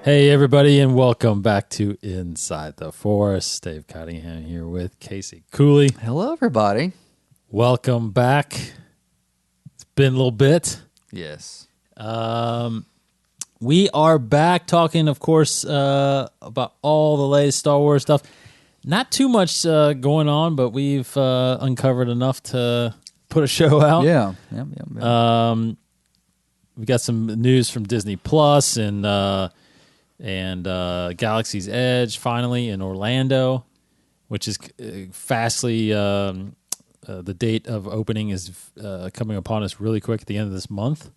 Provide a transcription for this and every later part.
Hey, everybody, and welcome back to Inside the Forest. Dave Cottingham here with Casey Cooley. Hello, everybody. Welcome back. It's been a little bit. Yes. We are back talking, of course, about all the latest Star Wars stuff. Not too much going on, but we've uncovered enough to put a show out. Yeah. We got some news from Disney Plus and Galaxy's Edge finally in Orlando, which is fastly. The date of opening is coming upon us really quick at the end of this month.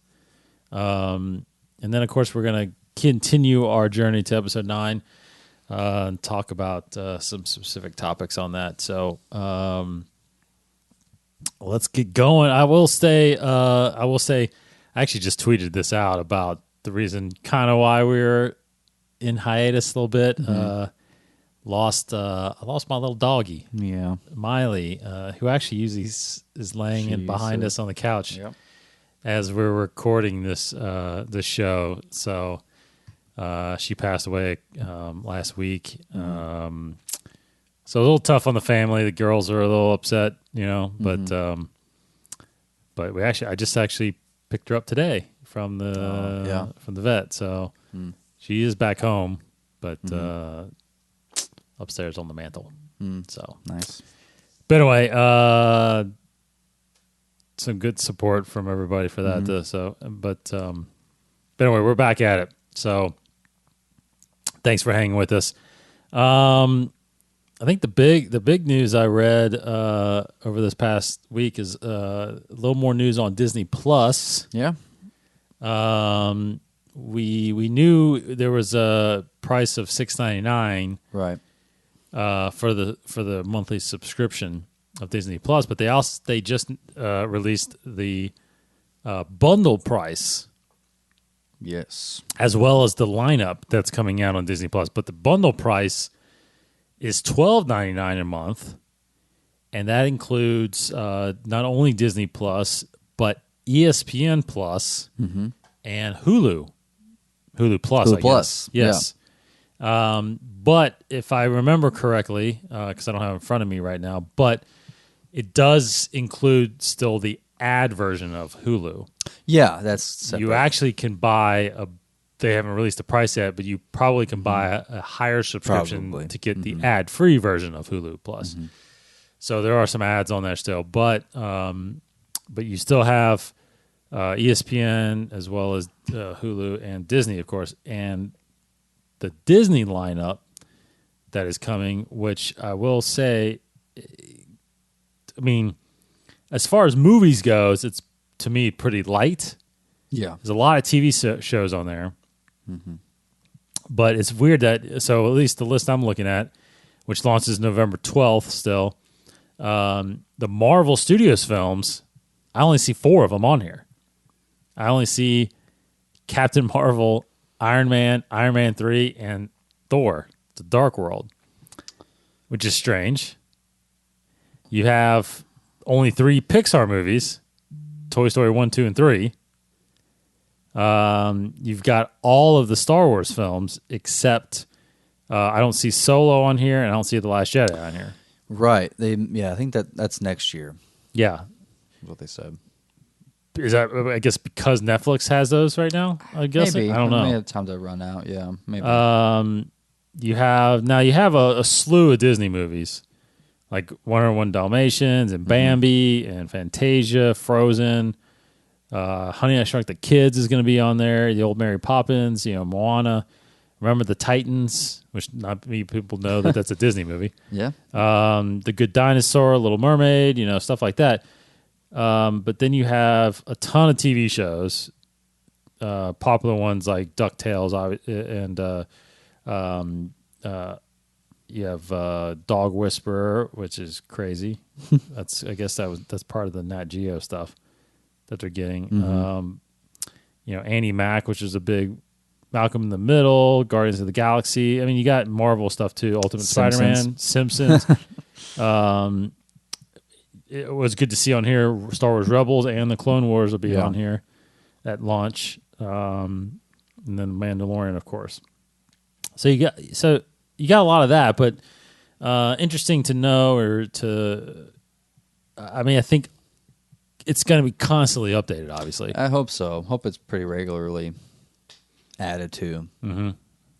And then, of course, we're going to continue our journey to episode 9 and talk about some specific topics on that. So let's get going. I will say, I actually just tweeted this out about the reason kind of why we were in hiatus a little bit. I lost my little doggy. Yeah. Miley, who actually usually is laying in behind us on the couch as we're recording this show. So she passed away last week. So it was a little tough on the family. The girls are a little upset, but I just actually picked her up today from the vet. So she is back home, but upstairs on the mantle. So nice. But anyway, some good support from everybody for that. But anyway, we're back at it. So thanks for hanging with us. I think the big news I read over this past week is a little more news on Disney Plus. Yeah. We knew there was a price of $6.99 Right. For the monthly subscription of Disney Plus, but they just released the bundle price. Yes. As well as the lineup that's coming out on Disney Plus. But the bundle price is $12.99 a month, and that includes not only Disney Plus but ESPN Plus and Hulu Plus. Hulu Plus, yes. But if I remember correctly, because I don't have it in front of me right now, but it does include still the ad version of Hulu. Yeah, that's separate. You actually can buy they haven't released the price yet, but you probably can buy a higher subscription to get the ad-free version of Hulu Plus. So there are some ads on there still, but you still have ESPN as well as Hulu and Disney, of course, and the Disney lineup that is coming, which I will say, I mean, as far as movies goes, it's, to me, pretty light. Yeah. There's a lot of TV shows on there. But it's weird that, so at least the list I'm looking at, which launches November 12th still, the Marvel Studios films, I only see 4 of them on here. I only see Captain Marvel, Iron Man 3, and Thor, The Dark World, which is strange. You have only 3 Pixar movies, Toy Story 1, 2, and 3. You've got all of the Star Wars films except I don't see Solo on here, and I don't see The Last Jedi on here. Right. I think that's next year. Yeah. Is what they said. Is that, I guess, because Netflix has those right now? I guess Maybe. I don't know. May have time to run out. Yeah, maybe. You have a slew of Disney movies, like 101 Dalmatians and Bambi and Fantasia, Frozen. Honey, I Shrunk the Kids is going to be on there. The old Mary Poppins, Moana. Remember the Titans, which not many people know that's a Disney movie. Yeah. The Good Dinosaur, Little Mermaid, stuff like that. But then you have a ton of TV shows, popular ones like DuckTales, and you have Dog Whisperer, which is crazy. I guess that's part of the Nat Geo stuff that they're getting. Annie Mac, which is a big Malcolm in the Middle, Guardians of the Galaxy. I mean, you got Marvel stuff too, Ultimate Spider-Man, Simpsons. It was good to see on here Star Wars Rebels and the Clone Wars will be on here at launch. And then Mandalorian, of course. So you got a lot of that, but interesting to know I think it's going to be constantly updated, obviously. I hope so. Hope it's pretty regularly added to. Mm-hmm.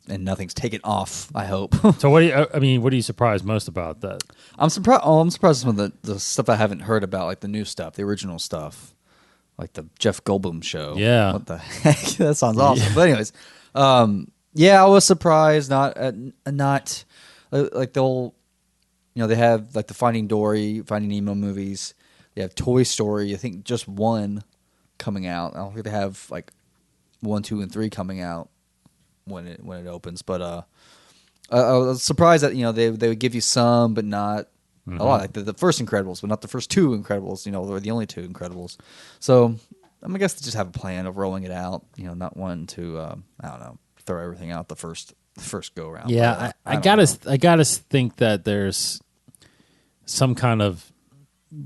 And nothing's taken off, I hope. So what are you surprised most about that? I'm surprised with some of the stuff I haven't heard about, like the new stuff, the original stuff. Like the Jeff Goldblum show. Yeah. What the heck? That sounds awesome. Yeah. But anyways, I was surprised not like they'll, they have like the Finding Dory, Finding Nemo movies. They have Toy Story. I think just one coming out. I don't think they have like 1, 2, and 3 coming out when it opens. But I was surprised that they would give you some, but not a lot. Like the first Incredibles, but not the first 2 Incredibles. Or the only 2 Incredibles. So I guess they just have a plan of rolling it out. Not wanting to I don't know, throw everything out the first go around. Yeah, I gotta think that there's some kind of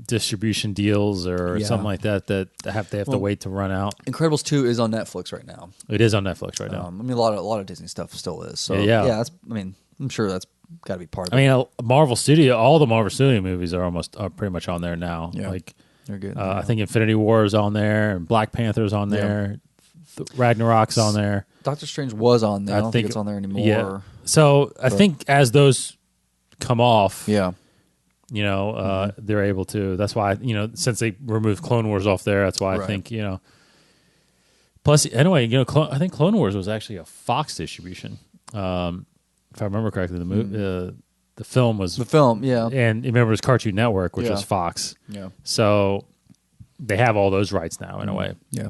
distribution deals or something like that they have to wait to run out. Incredibles 2 is on Netflix right now. It is on Netflix right now. A lot of Disney stuff still is. So yeah. I'm sure that's got to be part of it. All the Marvel Studio movies are pretty much on there now. Yeah. Like they're good. I think Infinity War is on there, and Black Panther's on there. Ragnarok's on there. Doctor Strange was on there. I don't think it's on there anymore. Yeah. So I think as those come off, they're able to. That's why since they removed Clone Wars off there, that's why I think Plus, anyway, I think Clone Wars was actually a Fox distribution, if I remember correctly. The film was and remember it was Cartoon Network, which was Fox. Yeah. So they have all those rights now in a way. Yeah.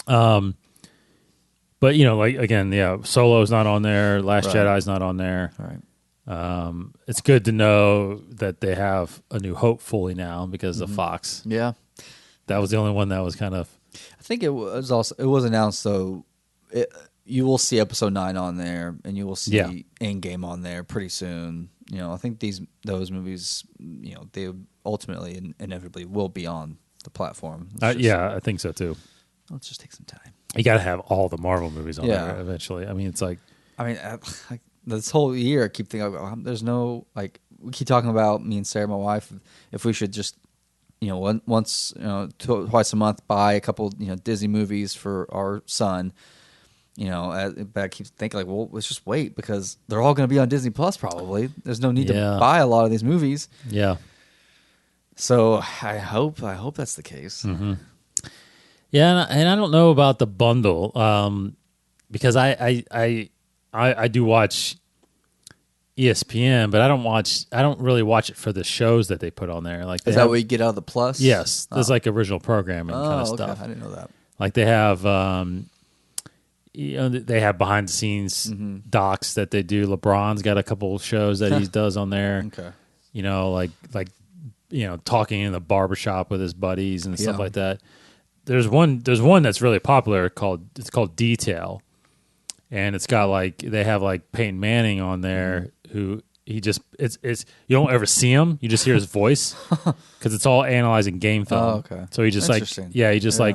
But like again, Solo's not on there. Last Jedi's not on there. Right. It's good to know that they have A New Hope fully now because of Fox. Yeah. That was the only one that was kind of. I think it was announced though. You will see Episode 9 on there, and you will see Endgame on there pretty soon. I think those movies, they ultimately and inevitably will be on the platform. I think so too. Let's just take some time. You got to have all the Marvel movies on there eventually. It's like, this whole year I keep thinking, there's no we keep talking about, me and Sarah, my wife, if we should just once twice a month buy a couple Disney movies for our son. But I keep thinking well, let's just wait because they're all going to be on Disney Plus probably. There's no need to buy a lot of these movies. Yeah. So I hope that's the case. Mm-hmm. Yeah, and I don't know about the bundle because I do watch ESPN, but I don't really watch it for the shows that they put on there. Like, is that what you get out of the Plus? Yes, there's like original programming kind of stuff. I didn't know that. Like they have, they have behind the scenes docs that they do. LeBron's got a couple shows that he does on there. Okay, like talking in the barbershop with his buddies and stuff like that. There's one that's really popular called Detail. And it's got they have Peyton Manning on there who it's you don't ever see him, you just hear his voice because it's all analyzing game film. Oh, okay. So he just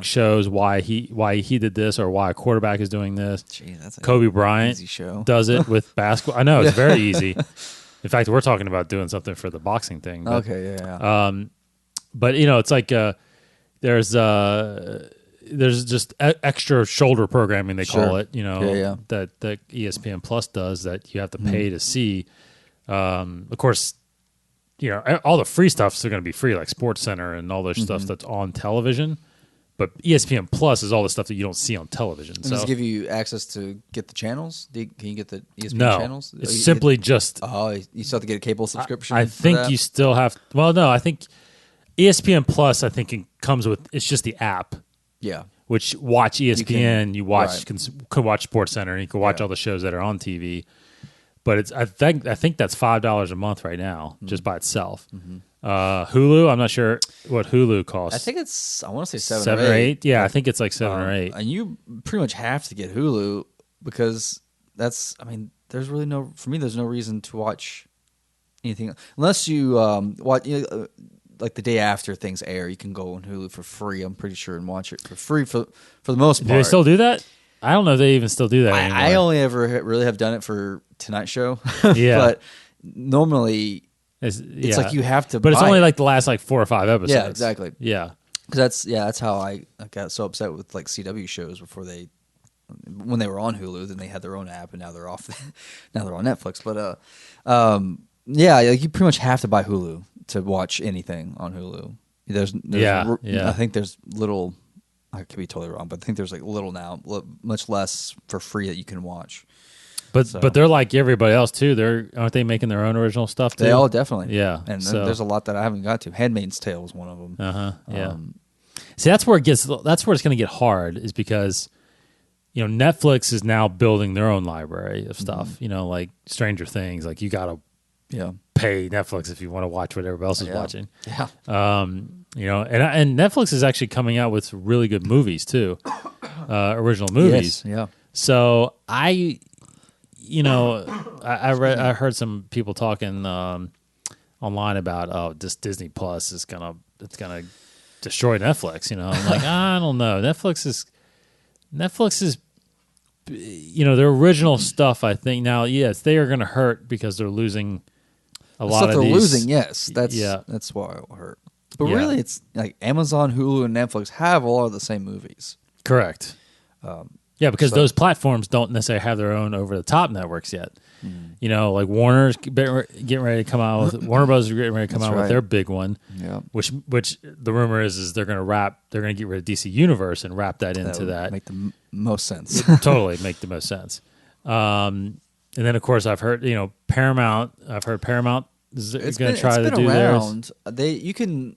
shows why he did this or why a quarterback is doing this. Gee, that's Kobe Bryant easy show. Does it with basketball. I know it's very easy. In fact, we're talking about doing something for the boxing thing. But, okay, yeah. But it's like there's just extra shoulder programming, they call it, that ESPN Plus does that you have to pay to see. Of course, all the free stuff's going to be free, like Sports Center and all those stuff that's on television. But ESPN Plus is all the stuff that you don't see on television. And does it give you access to get the channels? Can you get the ESPN channels? It's simply just... Oh, you still have to get a cable subscription? I think you still have... Well, no, I think ESPN Plus, I think it comes with... It's just the app. Yeah. Which watch ESPN, you can watch Sports Center, and you can watch all the shows that are on TV. But I think that's $5 a month right now, just by itself. Mm-hmm. Hulu, I'm not sure what Hulu costs. I think I want to say 7 or 8. Yeah, I think it's like 7 or 8. And you pretty much have to get Hulu because there's really there's no reason to watch anything unless you watch. Like the day after things air, you can go on Hulu for free. I'm pretty sure and watch it for free for the most part. Do they still do that? I don't know if they even still do that anymore. I only ever really have done it for Tonight Show. Yeah. But normally it's like you have to. But it's buy only it. like the last like 4 or 5 episodes. Yeah, exactly. Yeah. Because that's how I got so upset with like CW shows before when they were on Hulu, then they had their own app, and now they're off. Now they're on Netflix. But yeah, like you pretty much have to buy Hulu to watch anything on Hulu. There's I think there's little. I could be totally wrong, but I think there's like little now, much less for free that you can watch. But they're like everybody else too. Aren't they making their own original stuff too? They all definitely. Yeah, and there's a lot that I haven't got to. Handmaid's Tale is one of them. Yeah. See, that's where it's going to get hard, is because Netflix is now building their own library of stuff. Mm-hmm. Like Stranger Things. Like you got to pay Netflix if you want to watch what everybody else is watching. Yeah. And Netflix is actually coming out with really good movies too, original movies. Yes. Yeah. So I heard some people talking online about this Disney Plus it's gonna destroy Netflix. I'm like, I don't know. Netflix is their original stuff. I think now, yes, they are going to hurt because they're losing a lot of they're these. losing. Yes, that's why it will hurt. But really, it's like Amazon, Hulu, and Netflix have a lot of the same movies. Correct. Because those platforms don't necessarily have their own over-the-top networks yet. Like Warner's getting ready to come out with Warner Bros. Is getting ready to come out with their big one. Yeah. Which the rumor is they're going to get rid of DC Universe and wrap that into that. Make the most sense. Totally make the most sense. And then of course I've heard Paramount. I've heard Paramount is going to try to do around. theirs. You can.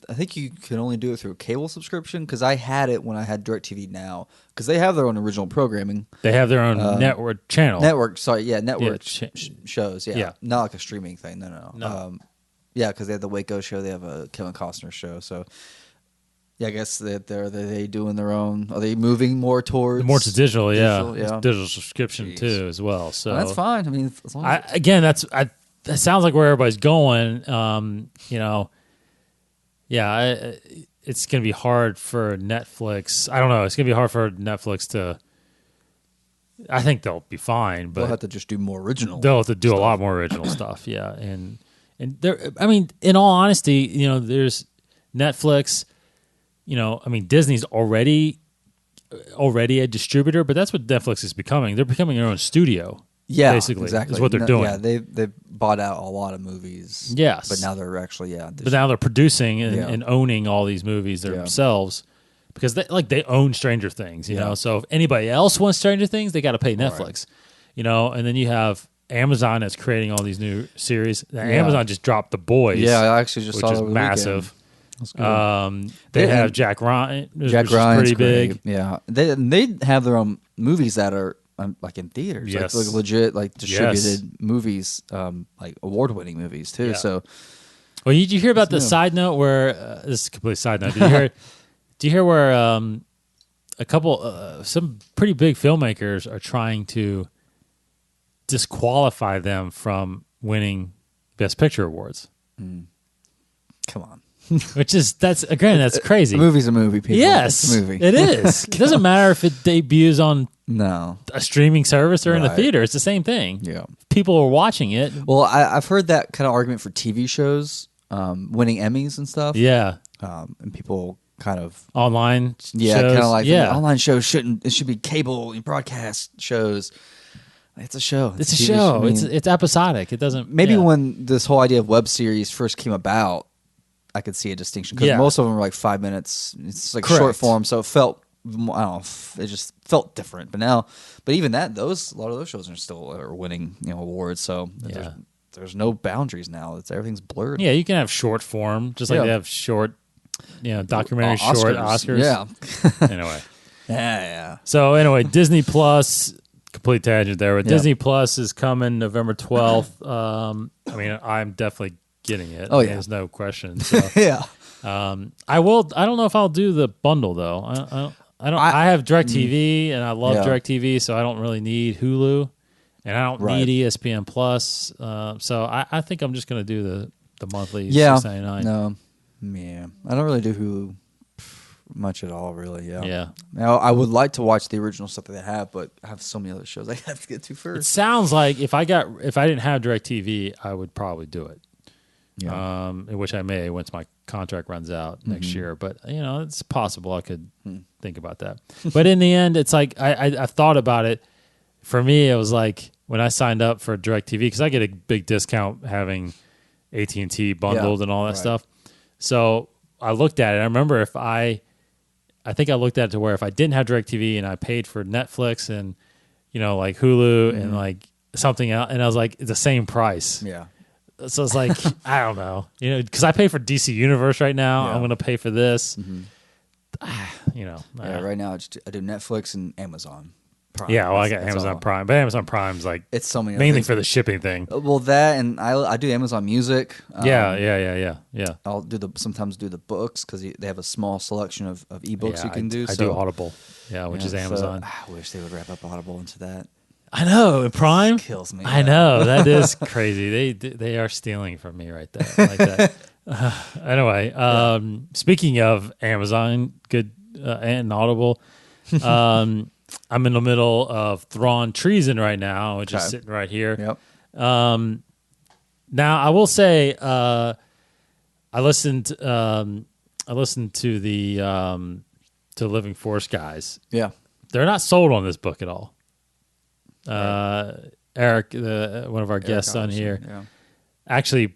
I think you can only do it through a cable subscription, because I had it when I had DirecTV Now, because they have their own original programming. They have their own network channel. Network shows. Yeah. Not like a streaming thing. No. Because they have the Waco show. They have a Kevin Costner show. So, yeah, I guess are they doing their own? Are they moving more towards digital? Digital subscription too as well. So that's fine. I mean, as long that sounds like where everybody's going. It's going to be hard for Netflix. I don't know. It's going to be hard for Netflix to. I think they'll be fine, but they'll have to just do more original. They'll have to do a lot more original stuff. Yeah, and there. I mean, in all honesty, there's Netflix. Disney's already a distributor, but that's what Netflix is becoming. They're becoming their own studio. Yeah, basically, exactly. Is what they're doing. Yeah, they've bought out a lot of movies. Yes, but now they're actually But now they're producing and owning all these movies themselves, because they own Stranger Things. You know, so if anybody else wants Stranger Things, they got to pay Netflix. Right. And then you have Amazon that's creating all these new series. Amazon just dropped The Boys. Yeah, I actually just saw it which is massive. Weekend. They have Jack Ryan. Jack Ryan's pretty big. Yeah, they have their own movies that are like in theaters, like legit, like distributed movies, like award-winning movies too. Yeah. So, well, did you hear about the side note where this is a complete side note? Do you hear where a couple, some pretty big filmmakers are trying to disqualify them from winning Best Picture awards? Come on. That's crazy. A movie's a movie, people. Yes, it's a movie. It is. It doesn't matter if it debuts on a streaming service or in a theater. It's the same thing. Yeah, people are watching it. Well, I've heard that kind of argument for TV shows winning Emmys and stuff. Yeah, and people kind of online. Yeah, kind of like online shows shouldn't. It should be cable broadcast shows. It's a show. It's a show. I mean, it's episodic. It doesn't. Maybe when this whole idea of web series first came about, I could see a distinction, because most of them were like 5 minutes. It's like short form, so it felt, I don't know, it just felt different. But even that, a lot of those shows are still winning awards. So there's no boundaries now. Everything's blurred. Yeah, you can have short form, just like they have short, documentary Oscars. short Oscars. Yeah. Anyway. Yeah. So anyway, Disney Plus. Complete tangent there, but Disney Plus is coming November 12th. I'm definitely getting it. Oh yeah, there's no question. So, yeah. I will. I don't know if I'll do the bundle though. I don't. I have DirecTV and I love DirecTV, so I don't really need Hulu, and I don't need ESPN Plus. So I think I'm just going to do the monthly $6.99. No, I don't really do Hulu. much at all, really. Yeah. Yeah. Now, I would like to watch the original stuff that they have, but I have so many other shows I have to get to It first. sounds like if I didn't have DirecTV, I would probably do it. Yeah. In which I may once my contract runs out next year. But it's possible I could think about that. But in the end, it's like I've thought about it. For me, it was like when I signed up for DirecTV, because I get a big discount having AT&T bundled and all that stuff. So I looked at it. I remember I think I looked at it to where if I didn't have DirecTV and I paid for Netflix and like Hulu and like something else, and I was like, it's the same price. Yeah. So it's like, I don't know, because I pay for DC Universe right now. I'm going to pay for this. Right now I do Netflix and Amazon Prime. Yeah, well, I got Amazon Prime, but Amazon Prime's like it's so many mainly for the shipping thing. Well, that and I do Amazon Music. Yeah. I'll sometimes do the books because they have a small selection of ebooks you can do. I do Audible, which is Amazon. I wish they would wrap up Audible into that. I know, Prime kills me. I know, that is crazy. They are stealing from me right there, like that. Anyway, speaking of Amazon, good and Audible, I'm in the middle of Thrawn Treason right now, which is sitting right here. Yep. Now I will say, I listened to the Living Force guys. Yeah, they're not sold on this book at all. Eric, one of our guests on here, actually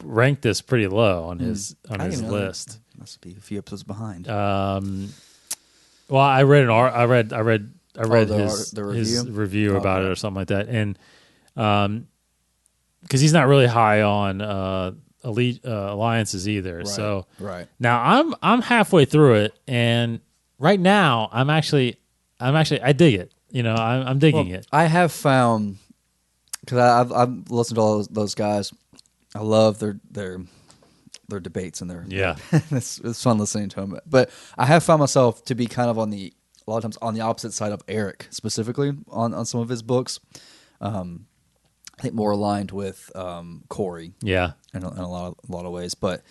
ranked this pretty low on his list. Must be a few episodes behind. Well, I read his review about it or something like that, and because he's not really high on elite alliances either. Right, so now I'm halfway through it, and right now I dig it. I'm digging it. I have found, because I've listened to all those guys. I love their debates and their it's fun listening to them. But I have found myself to be kind of a lot of times on the opposite side of Eric, specifically on some of his books. I think more aligned with Corey. Yeah, in a lot of ways. But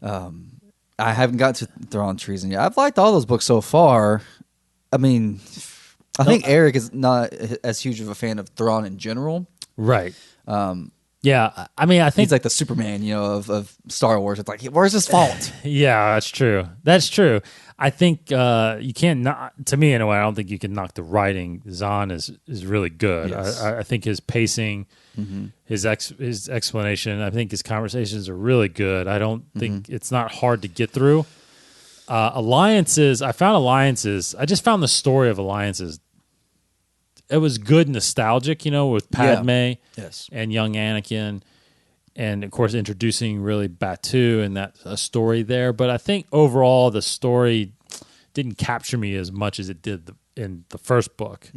I haven't got to Thrawn Treason yet. I've liked all those books so far. I mean, I think Eric is not as huge of a fan of Thrawn in general. Right. Yeah, I mean, I think he's like the Superman, of Star Wars. It's like, where's his fault? Yeah, that's true. I think you can't not. To me, anyway, I don't think you can knock the writing. Zahn is really good. Yes. I think his pacing, his explanation. I think his conversations are really good. I don't think it's not hard to get through. Alliances. I found Alliances. I just found the story of Alliances. It was good, nostalgic, with Padme and young Anakin, and of course introducing really Batu and that story there. But I think overall the story didn't capture me as much as it did in the first book.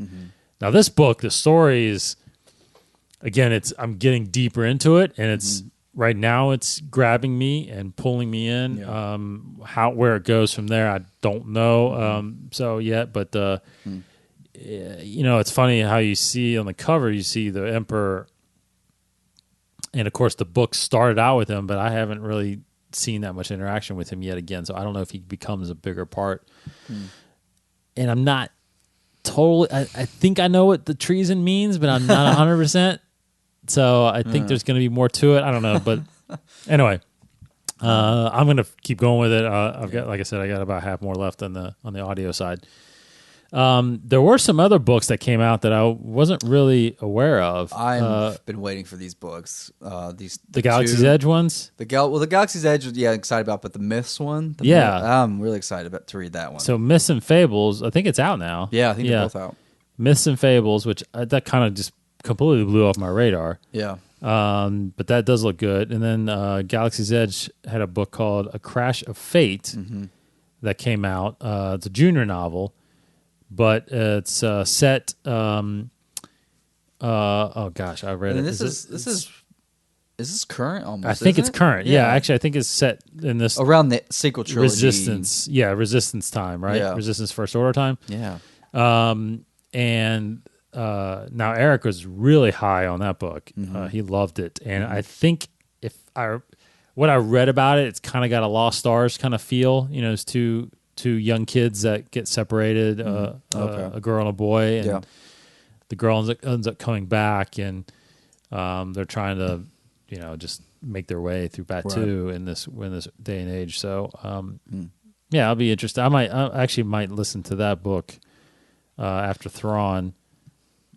Now this book, the story is, again, I'm getting deeper into it, and it's right now it's grabbing me and pulling me in. Yeah. Where it goes from there, I don't know. So yet, but. It's funny how you see on the cover, you see the Emperor, and of course the book started out with him, but I haven't really seen that much interaction with him yet again, so I don't know if he becomes a bigger part. And I'm not totally, I think I know what the treason means, but I'm not 100%, so I think there's going to be more to it. I don't know, but anyway, I'm going to keep going with it. I've got, like I said, I got about half more left on the audio side. There were some other books that came out that I wasn't really aware of. I've been waiting for these books. The Galaxy's Edge ones? The Galaxy's Edge, excited about, but the Myths one? I'm really excited to read that one. So Myths and Fables, I think it's out now. Yeah, I think they're both out. Myths and Fables, which that kind of just completely blew off my radar. Yeah. But that does look good. And then Galaxy's Edge had a book called A Crash of Fate that came out. It's a junior novel. But it's set. Oh gosh, I read it. Is this current? Almost, I think it's current. Yeah, actually, I think it's set in this around the sequel trilogy. Resistance. Yeah, Resistance time, right? Yeah. Resistance First Order time. Yeah. And now Eric was really high on that book. He loved it, and I think what I read about it, it's kind of got a Lost Stars kind of feel. It's two two young kids that get separated, a girl and a boy, and the girl ends up coming back, and they're trying to, just make their way through Batu in this day and age. So, I'll be interested. I actually might listen to that book after Thrawn.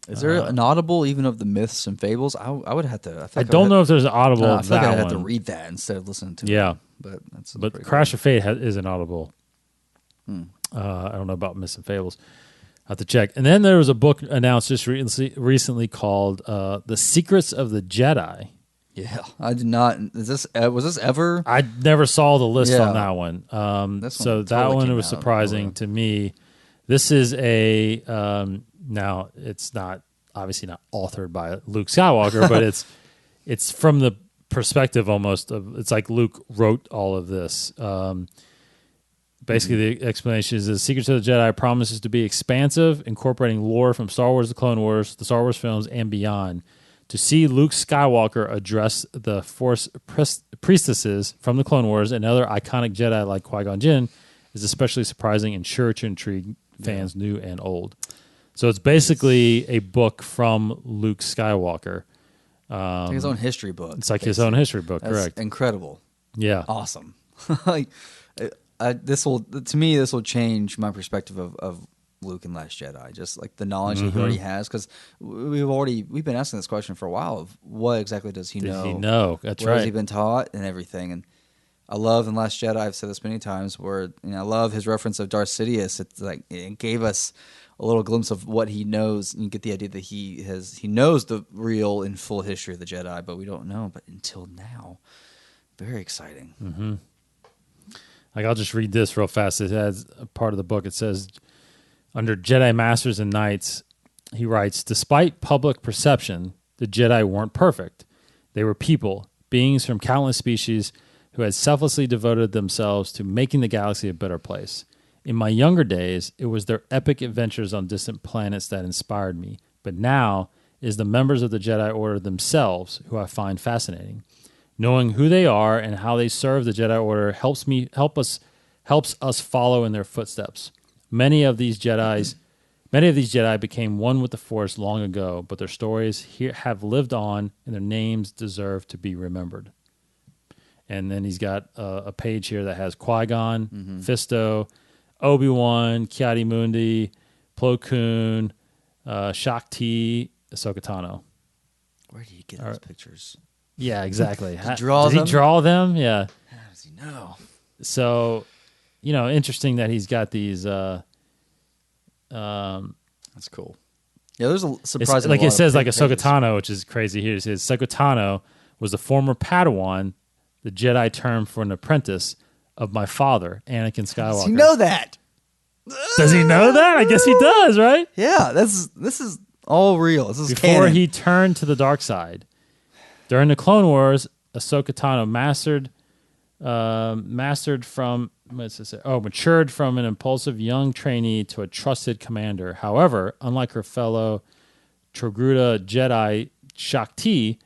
Is there an audible even of the myths and fables? I would have to. I don't know if there's an audible. I feel like I'd have to read that instead of listening to it. Yeah, but Crash of Fate is an audible. I don't know about myths and fables. I have to check. And then there was a book announced just recently called "The Secrets of the Jedi." Yeah, I did not. Was this ever? I never saw the list on that one. So that one was surprising to me. This is a now it's not obviously not authored by Luke Skywalker, but it's from the perspective almost of, it's like Luke wrote all of this. Basically, the explanation is the Secrets of the Jedi promises to be expansive, incorporating lore from Star Wars, the Clone Wars, the Star Wars films, and beyond. To see Luke Skywalker address the Force priestesses from the Clone Wars and other iconic Jedi like Qui-Gon Jinn is especially surprising and sure to intrigue fans new and old. So it's basically a book from Luke Skywalker. It's his own history book. It's like his own history book, That's correct? Incredible. Yeah. Awesome. This will change my perspective of Luke and Last Jedi, just like the knowledge that he already has, because we've been asking this question for a while of what exactly does he know? Did he know? That's where right. Has he been taught and everything? And I love in Last Jedi, I've said this many times, where I love his reference of Darth Sidious. It's like it gave us a little glimpse of what he knows. You get the idea that he knows the real and full history of the Jedi, but we don't know. But until now, very exciting. Mm-hmm. Like, I'll just read this real fast. It has a part of the book. It says, under Jedi Masters and Knights, he writes, despite public perception, the Jedi weren't perfect. They were people, beings from countless species who had selflessly devoted themselves to making the galaxy a better place. In my younger days, it was their epic adventures on distant planets that inspired me. But now it is the members of the Jedi Order themselves who I find fascinating. Knowing who they are and how they serve the Jedi Order helps us follow in their footsteps. Many of these Jedi became one with the Force long ago, but their stories have lived on, and their names deserve to be remembered. And then he's got a page here that has Qui-Gon, Fisto, Obi-Wan, Ki-Adi-Mundi, Plo Koon, Shakti, Ahsoka Tano. Where did he get those pictures? Yeah, exactly. Did he draw them? Yeah. How does he know? So, interesting that he's got these. That's cool. Yeah, there's a surprising. Like it says, like Ahsoka Tano, which is crazy. Here it says Ahsoka Tano was a former Padawan, the Jedi term for an apprentice of my father, Anakin Skywalker. Does he know that? Does he know that? I guess he does, right? Yeah, this is all real. This is before canon. He turned to the dark side. During the Clone Wars, Ahsoka Tano matured from an impulsive young trainee to a trusted commander. However, unlike her fellow Togruta Jedi Shakti,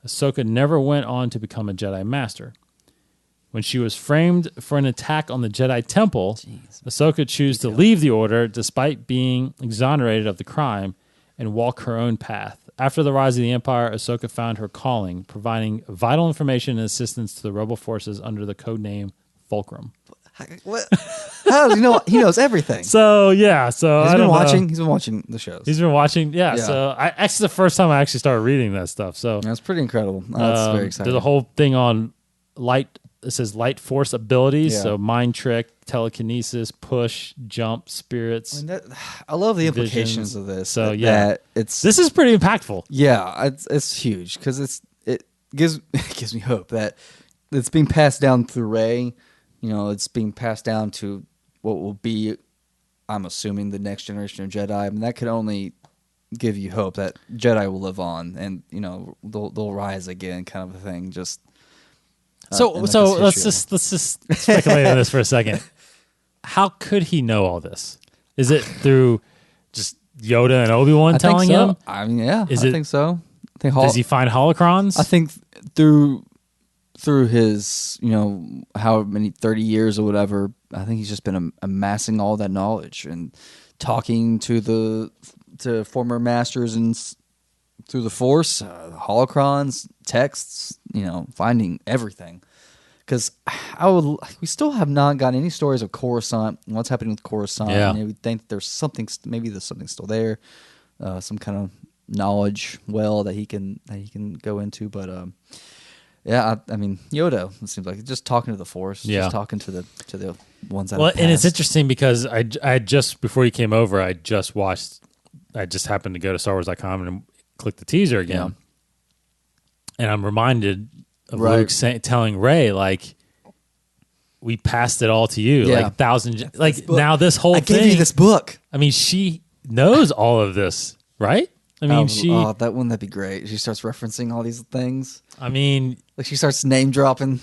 Ahsoka never went on to become a Jedi Master. When she was framed for an attack on the Jedi Temple, Ahsoka chose to leave the Order despite being exonerated of the crime and walk her own path. After the rise of the Empire, Ahsoka found her calling, providing vital information and assistance to the rebel forces under the codename Fulcrum. What? How does he know? He knows everything. So yeah, he's been watching. He's been watching the shows. He's been watching. Yeah. So it's the first time I actually started reading that stuff. So that's pretty incredible. That's very exciting. There's a whole thing on light. It says light force abilities. Yeah. So mind trick, telekinesis, push, jump, spirits. I love the implications of this. So this is pretty impactful. Yeah, it's huge because it gives me hope that it's being passed down through Rey. It's being passed down to what will be, I'm assuming, the next generation of Jedi. I mean, that could only give you hope that Jedi will live on and they'll rise again, kind of a thing. Just so let's just speculate on this for a second. How could he know all this? Is it through just Yoda and Obi-Wan telling him? I mean, yeah, I think so. Does he find holocrons? I think through his, how many 30 years or whatever he's just been amassing all that knowledge and talking to former masters and through the Force, holocrons, texts, finding everything. Because we still have not gotten any stories of Coruscant. What's happening with Coruscant? Yeah. We think that there's something still there, some kind of knowledge well that he can go into. But I mean Yoda. It seems like just talking to the Force, just talking to the ones that. Well, and it's interesting because I just before you came over, I just happened to go to StarWars.com and click the teaser again, and I'm reminded of Luke telling Rey, like, we passed it all to you, like now this whole thing. I gave you this book. I mean, she knows all of this, right? I mean, wouldn't that be great? She starts referencing all these things. I mean, like she starts name dropping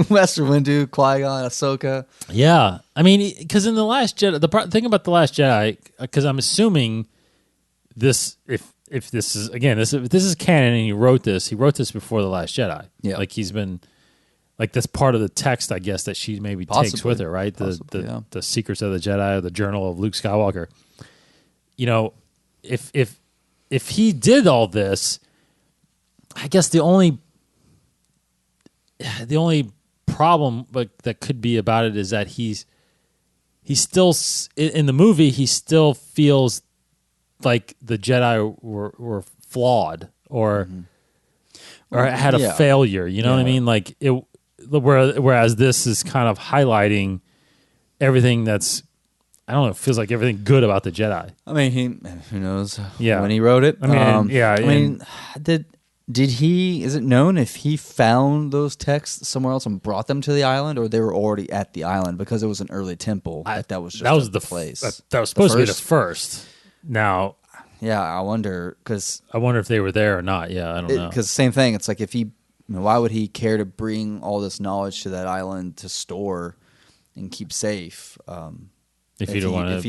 Master Windu, Qui-Gon, Ahsoka. Yeah, I mean, because in the Last Jedi, the thing about the Last Jedi, because I'm assuming this, if this is if this is canon and he wrote this before the Last Jedi. Yeah, like he's been, like that's part of the text, I guess, that she maybe takes with her, right? The Secrets of the Jedi, or the Journal of Luke Skywalker. If he did all this, I guess the only problem that could be about it is that he's still in the movie. He still feels like the Jedi were flawed or had a failure. You know what I mean? Like whereas this is kind of highlighting everything that's, I don't know, it feels like everything good about the Jedi. I mean, who knows when he wrote it? Did he, is it known if he found those texts somewhere else and brought them to the island, or they were already at the island because it was an early temple? That was the place. That was supposed to be the first. Now, yeah, I wonder if they were there or not. Yeah, I don't know. Because same thing. It's like why would he care to bring all this knowledge to that island to store and keep safe? If he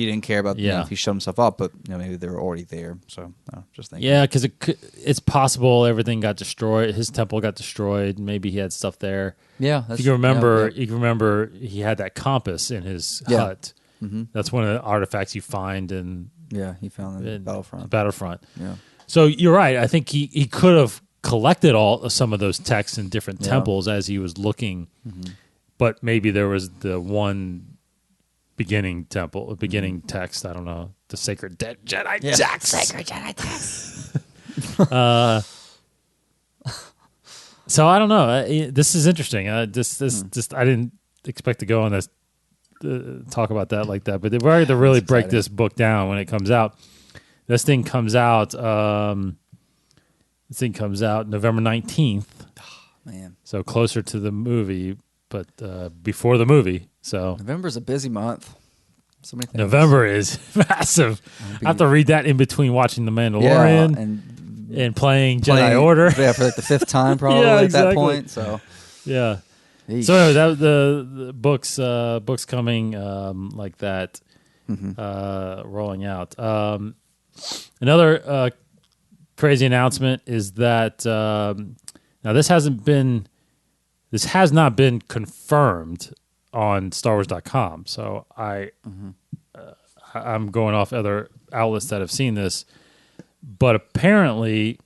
didn't care about, if he showed himself up, but maybe they were already there. So just thinking. Yeah, because it's possible everything got destroyed. His temple got destroyed. Maybe he had stuff there. Yeah, you can remember he had that compass in his hut. Mm-hmm. That's one of the artifacts you find in. Yeah, he found it in Battlefront. Yeah. So you're right. I think he could have collected some of those texts in different temples as he was looking, but maybe there was the one beginning text. I don't know, the Sacred Jedi text. Sacred Jedi text. So I don't know. This is interesting. Just I didn't expect to go on this. Talk about that like that, but we're going to really break this book down when it comes out. This thing comes out November 19th. Oh, man. So closer to the movie, but before the movie. So November's a busy month. So many things. November is massive. I have to read that in between watching The Mandalorian and playing Jedi Order. Yeah, for like the fifth time probably at that point. So yeah. So anyway, that the books coming like that, rolling out. Another crazy announcement is that now this has not been confirmed on StarWars.com. So I'm going off other outlets that have seen this, but apparently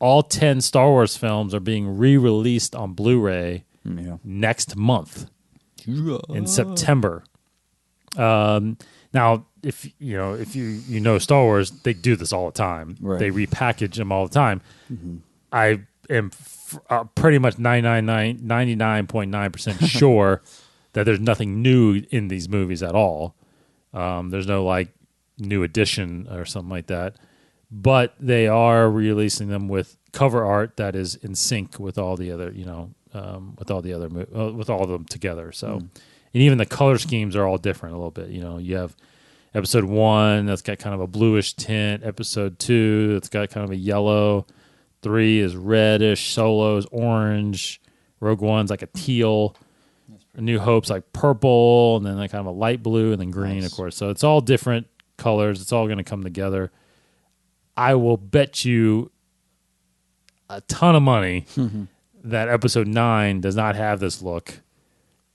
all 10 Star Wars films are being re-released on Blu-ray. Next month in September. Now, if you know Star Wars, they do this all the time. Right. They repackage them all the time. Mm-hmm. I am pretty much 99.9% sure that there's nothing new in these movies at all. There's no like new edition or something like that. But they are releasing them with cover art that is in sync with all the other, with all of them together. So, and even the color schemes are all different a little bit. You have Episode 1 that's got kind of a bluish tint. Episode 2 that's got kind of a yellow. 3 is reddish. Solo's orange. Rogue One's like a teal. A New Hope's like purple, and then like kind of a light blue, and then green, of course. So it's all different colors. It's all going to come together. I will bet you a ton of money that Episode 9 does not have this look,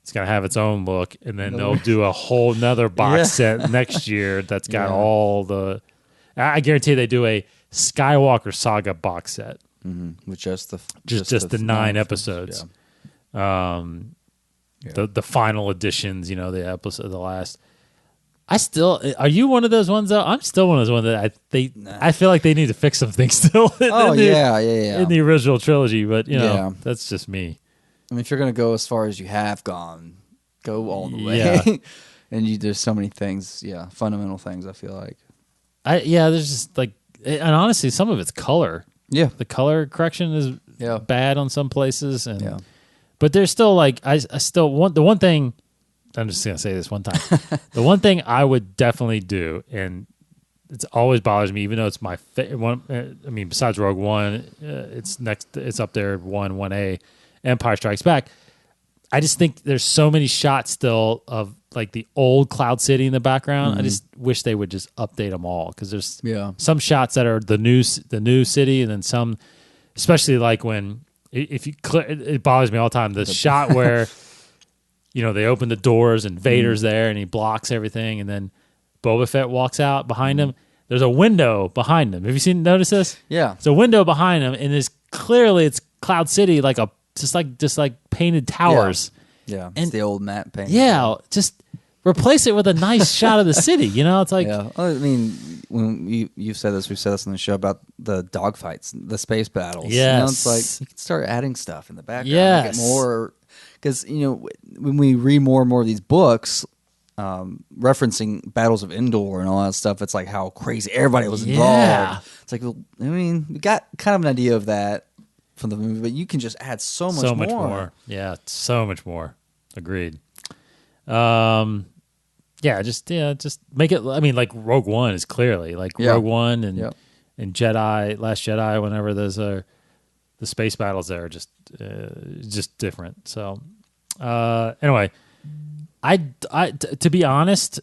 It's gonna have its own look, and then they'll do a whole nother box set next year that's got all the. I guarantee they do a Skywalker saga box set with just the 9 episodes. Yeah. The final editions, you know, the episode, the last. Are you one of those ones though? I'm still one of those ones that I feel like they need to fix some things still. In the original trilogy, but you know, that's just me. I mean, if you're going to go as far as you have gone, go all the way. Yeah. And there's so many things, fundamental things, I feel like. There's just like, and honestly, some of it's color. Yeah. The color correction is bad on some places. But there's still like, I still want, the one thing, I'm just going to say this one time. The one thing I would definitely do, and it's always bothers me, even though it's my one. I mean, besides Rogue One, it's up there, 1A. Empire Strikes Back. I just think there's so many shots still of like the old Cloud City in the background. I just wish they would just update them all, because there's some shots that are the new city, and then some, especially like when it bothers me all the time. The shot where they open the doors and Vader's there and he blocks everything, and then Boba Fett walks out behind him. There's a window behind him. Have you noticed this? Yeah, it's a window behind him, and it's Cloud City, like just like painted towers. Yeah, it's the old map paint. Yeah, just replace it with a nice shot of the city. It's like... Yeah, I mean, when you've said this, we've said this on the show about the dogfights, the space battles. Yes. It's like you can start adding stuff in the background. Yes. Get more... Because, when we read more and more of these books, referencing battles of Endor and all that stuff, it's like how crazy everybody was involved. Yeah. It's like, well, I mean, we got kind of an idea of that from the movie, but you can just add so much more. Yeah, so much more. Agreed. Just make it. I mean, like Rogue One is clearly like Rogue One and Jedi, Last Jedi. Whenever there's the space battles there are just different. So anyway, to be honest,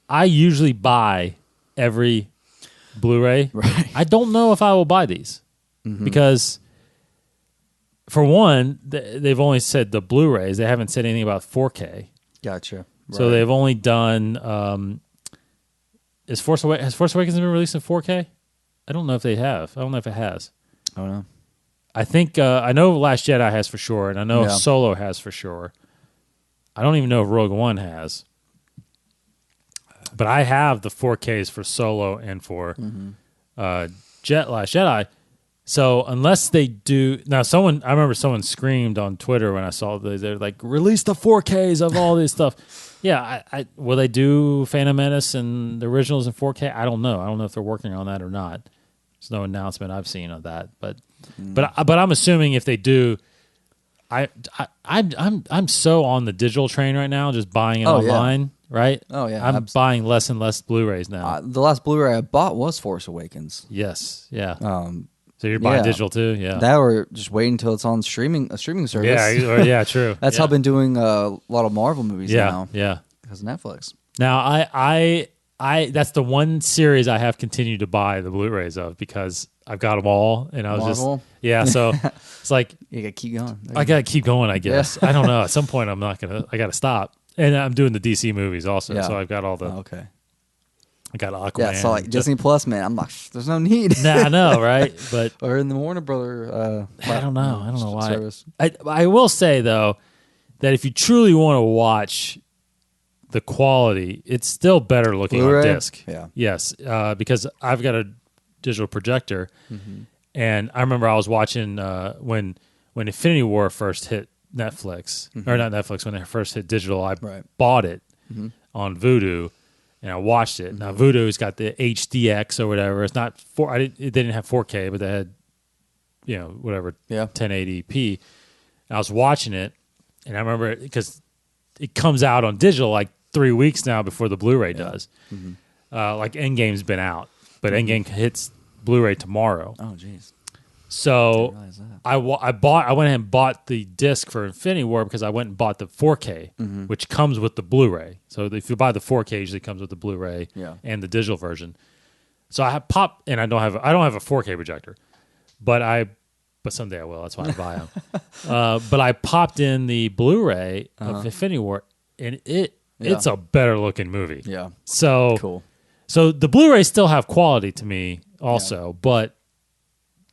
I usually buy every Blu-ray. Right. I don't know if I will buy these. Because, for one, they've only said the Blu-rays. They haven't said anything about 4K. Gotcha. Right. So they've only done. Has Force Awakens been released in 4K? I don't know if they have. I don't know if it has. I don't know. I think I know Last Jedi has for sure, and I know Solo has for sure. I don't even know if Rogue One has. But I have the 4Ks for Solo and for Last Jedi. So unless they do now, I remember someone screamed on Twitter when I saw they're like, release the 4Ks of all this stuff. Yeah, will they do Phantom Menace and the originals in 4K? I don't know. I don't know if they're working on that or not. There's no announcement I've seen of that, but I'm assuming if they do, I'm so on the digital train right now, just buying it online. Yeah. Right? Oh yeah, I'm buying less and less Blu-rays now. The last Blu-ray I bought was Force Awakens. Yes, yeah. So you're buying digital too, yeah. That or just waiting until it's on a streaming service. Yeah, true. That's how I've been doing a lot of Marvel movies now. Yeah, because of Netflix. Now I that's the one series I have continued to buy the Blu-rays of, because I've got them all, and I was Marvel? so it's like you gotta keep going. I gotta keep going, I guess. I don't know. At some point, I gotta stop, and I'm doing the DC movies also, so I've got all the. Okay. I got Aquaman. Yeah, so like Disney Plus, man. I'm like, there's no need. Nah, I know, right? But or in the Warner Brother. I don't know why. Service. I will say though that if you truly want to watch the quality, it's still better looking Blu-ray? on disc. Yeah. Yes, because I've got a digital projector, and I remember I was watching when Infinity War first hit Netflix, or not Netflix, when they first hit digital. I bought it on Vudu. And I watched it. Now Vudu's got the HDX or whatever. It's not they didn't have 4K, but they had, 1080p. And I was watching it, and I remember because it comes out on digital like 3 weeks now before the Blu-ray does. Like Endgame's been out, but Endgame hits Blu-ray tomorrow. Oh, jeez. So I went ahead and bought the disc for Infinity War because I went and bought the 4K, which comes with the Blu-ray. So if you buy the 4K, it usually comes with the Blu-ray and the digital version. So I have and I don't have a 4K projector, but I but someday I will. That's why I buy them. But I popped in the Blu-ray of Infinity War, and it's a better looking movie. Yeah. So cool. So the Blu-rays still have quality to me also, but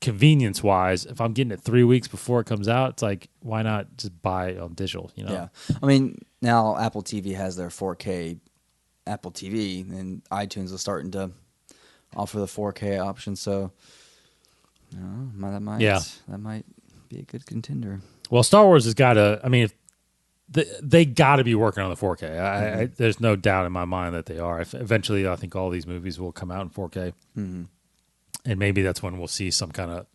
convenience wise, if I'm getting it 3 weeks before it comes out, it's like, why not just buy it on digital, you know? Yeah. I mean, now Apple TV has their 4K Apple TV, and iTunes is starting to offer the 4K option, so that might be a good contender. Well, Star Wars has got to, I mean, they got to be working on the 4K. There's no doubt in my mind that they are. Eventually, I think all these movies will come out in 4K. Mm-hmm. And maybe that's when we'll see some kind of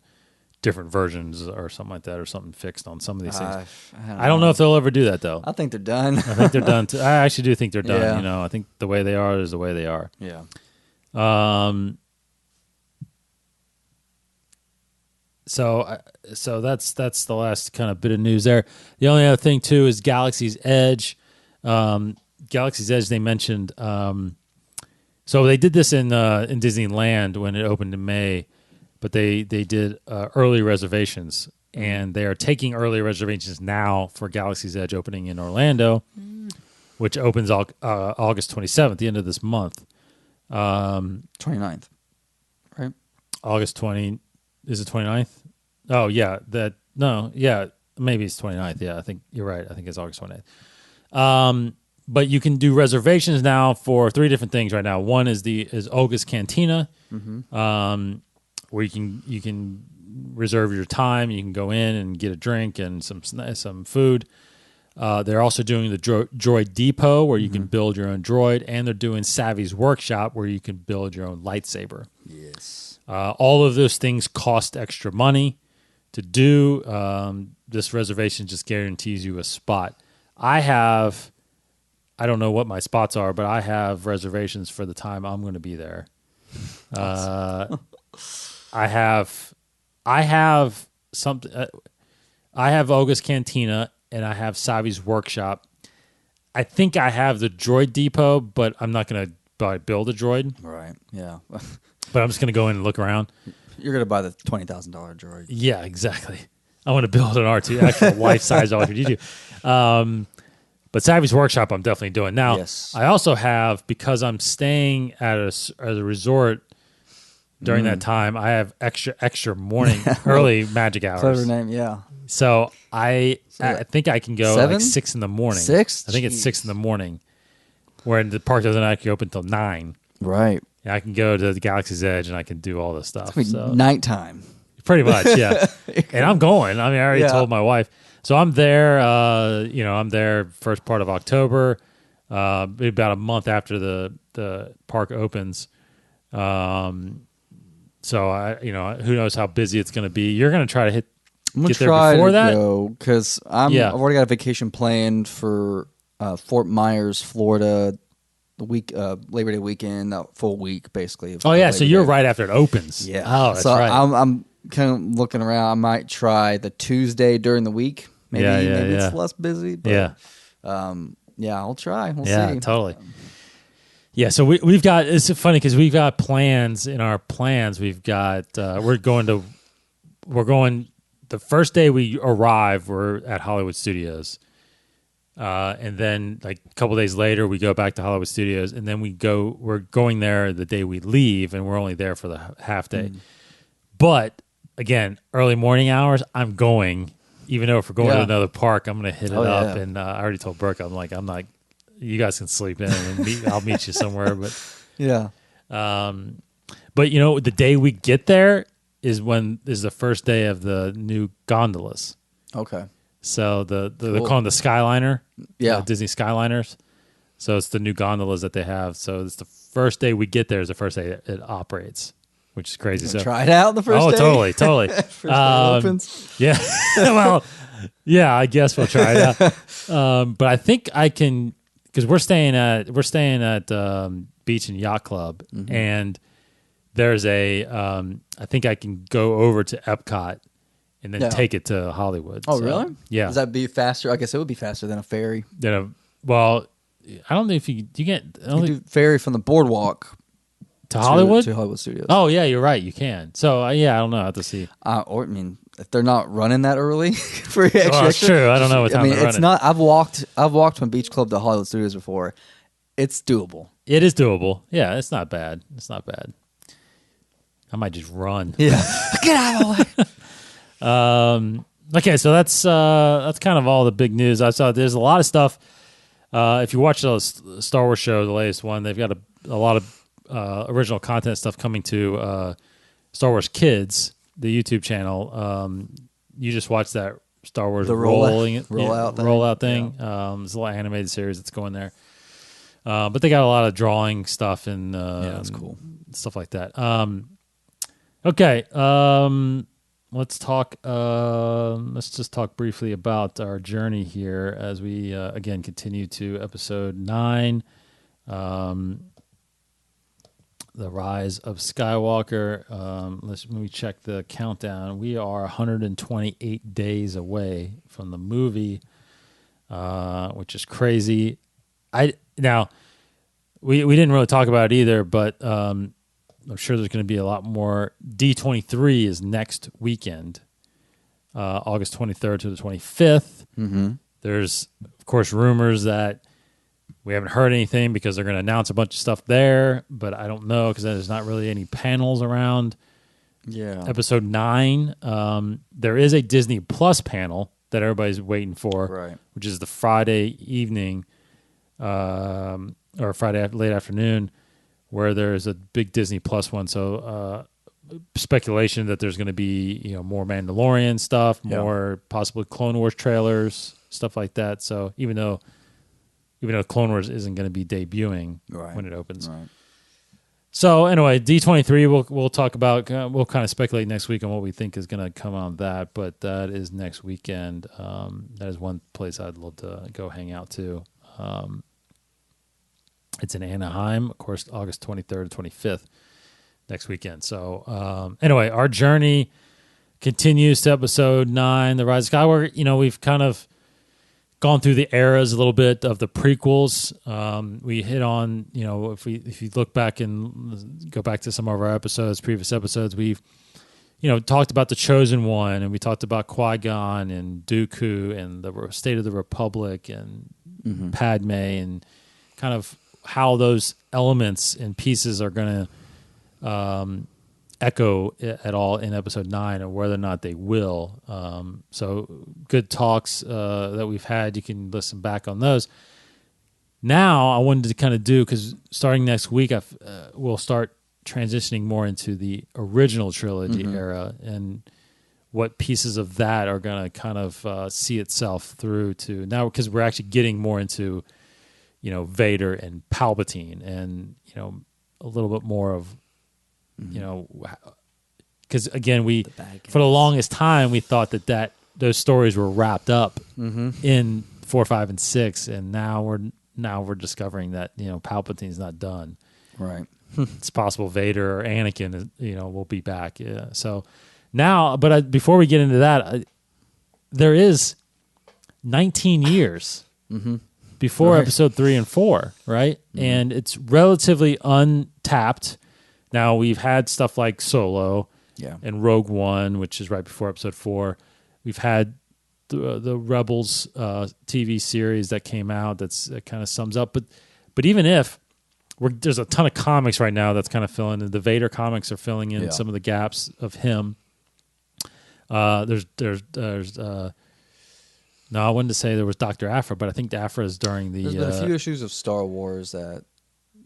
different versions or something like that, or something fixed on some of these things. I don't know if they'll ever do that, though. I think they're done. I think they're done. I actually do think they're done. Yeah. You know, I think the way they are is the way they are. Yeah. So that's the last kind of bit of news there. The only other thing too is Galaxy's Edge. Galaxy's Edge, they mentioned. So they did this in Disneyland when it opened in May, but they did early reservations, and they are taking early reservations now for Galaxy's Edge opening in Orlando, which opens August 27th, the end of this month. 29th, right? August 20. Is it 29th? Oh, yeah. Maybe it's 29th. Yeah, I think you're right. I think it's August 29th. But you can do reservations now for 3 different things right now. One is Olga's Cantina, where you can reserve your time. You can go in and get a drink and some food. They're also doing the Droid Depot, where you can build your own droid, and they're doing Savvy's Workshop, where you can build your own lightsaber. Yes. All of those things cost extra money to do. This reservation just guarantees you a spot. I don't know what my spots are, but I have reservations for the time I'm going to be there. I have something. I have Olga's Cantina, and I have Savvy's Workshop. I think I have the Droid Depot, but I'm not going to build a droid. Right. Yeah. But I'm just going to go in and look around. You're going to buy the $20,000 droid. Yeah, exactly. I want to build an R2, actual life-size R2-D2. But Savvy's Workshop, I'm definitely doing. Now, I also have, because I'm staying at a resort during that time, I have extra morning, early magic hours. Clever name, yeah. So I think I can go 7? like 6 in the morning. 6? I think it's 6 in the morning, where the park doesn't actually open until 9. Right. I can go to the Galaxy's Edge and I can do all this stuff. It's nighttime. Pretty much, yeah. And I'm going. I mean, I already told my wife. So I'm there, I'm there first part of October, about a month after the park opens. So who knows how busy it's going to be. You're going to try to get there before that? Because I've already got a vacation planned for Fort Myers, Florida, the week Labor Day weekend, that full week basically. Oh yeah, so you're right after it opens. Yeah. Oh, that's so right. I'm kind of looking around. I might try the Tuesday during the week. Maybe it's less busy. But, I'll try. We'll see. Yeah, totally. Yeah, so we've got. It's funny because we've got plans in our plans. We've got. We're going the first day we arrive. We're at Hollywood Studios. And then like a couple days later, we go back to Hollywood Studios, and then we're going there the day we leave, and we're only there for the half day. But again, early morning hours, I'm going, even though if we're going to another park, I'm going to hit it up. And I already told Brooke, I'm like, you guys can sleep in and I'll meet you somewhere. But but the day we get there is the first day of the new gondolas. Okay. So they're calling the Skyliner, Disney Skyliners. So it's the new gondolas that they have. So it's the first day we get there is the first day it operates, which is crazy. So try it out the first day. Oh, totally. First day it opens. Yeah. Well, yeah, I guess we'll try it out. But I think I can, because we're staying at Beach and Yacht Club, and there's I think I can go over to Epcot and then take it to Hollywood. Oh, really? Yeah. Does that be faster? I guess it would be faster than a ferry. Well, I don't know if you get... You do ferry from the boardwalk to Hollywood? To Hollywood Studios. Oh, yeah, you're right. You can. So, I don't know. I have to see. I if they're not running that early for extra. Well, that's true. I don't know what time they're running. It's not. I've walked from Beach Club to Hollywood Studios before. It's doable. It is doable. Yeah, it's not bad. It's not bad. I might just run. Yeah, get out of the way. Okay, so that's kind of all the big news. I saw there's a lot of stuff. If you watch the Star Wars show, the latest one, they've got a lot of original content stuff coming to Star Wars Kids, the YouTube channel. You just watched that Star Wars rollout thing. Yeah. It's a little animated series that's going there. But they got a lot of drawing stuff and that's cool. Stuff like that. Okay, let's talk. Let's just talk briefly about our journey here as we again continue to episode 9, the Rise of Skywalker. Let me check the countdown. We are 128 days away from the movie, which is crazy. Now, we didn't really talk about it either, but I'm sure there's going to be a lot more. D23 is next weekend, August 23rd to the 25th. Mm-hmm. There's, of course, rumors that we haven't heard anything because they're going to announce a bunch of stuff there, but I don't know because there's not really any panels around. Yeah. Episode 9, there is a Disney Plus panel that everybody's waiting for, right, which is the Friday evening or Friday late afternoon, where there's a big Disney Plus one. So speculation that there's going to be more Mandalorian stuff, more possibly Clone Wars trailers, stuff like that. So even though Clone Wars isn't going to be debuting when it opens. Right. So anyway, D23 we'll talk about. We'll kind of speculate next week on what we think is going to come on that, but that is next weekend. That is one place I'd love to go hang out to. It's in Anaheim, of course, August 23rd to 25th next weekend. So anyway, our journey continues to episode 9, The Rise of Skywalker. We've kind of gone through the eras a little bit of the prequels. We hit on, if you look back and go back to some of our previous episodes, we've, talked about the Chosen One, and we talked about Qui-Gon and Dooku and the State of the Republic and Padme, and kind of how those elements and pieces are going to echo at all in episode 9, or whether or not they will. So good talks that we've had. You can listen back on those. Now I wanted to kind of do, because starting next week we'll start transitioning more into the original trilogy era, and what pieces of that are going to kind of see itself through to now, because we're actually getting more into Vader and Palpatine, and a little bit more of because again, for the longest time we thought that those stories were wrapped up in 4, 5, and 6, and now we're discovering that Palpatine's not done. Right. It's possible Vader or Anakin will be back. Yeah. So now, but before we get into that, there is 19 years before episode 3 and 4, right? And it's relatively untapped. Now, we've had stuff like Solo and Rogue One, which is right before episode 4. We've had the Rebels TV series that came out that kind of sums up. But even if there's a ton of comics right now that's kind of filling in. The Vader comics are filling in some of the gaps of him. There's no, I wanted to say there was Dr. Aphra, but I think Aphra is during the... There's been a few issues of Star Wars that,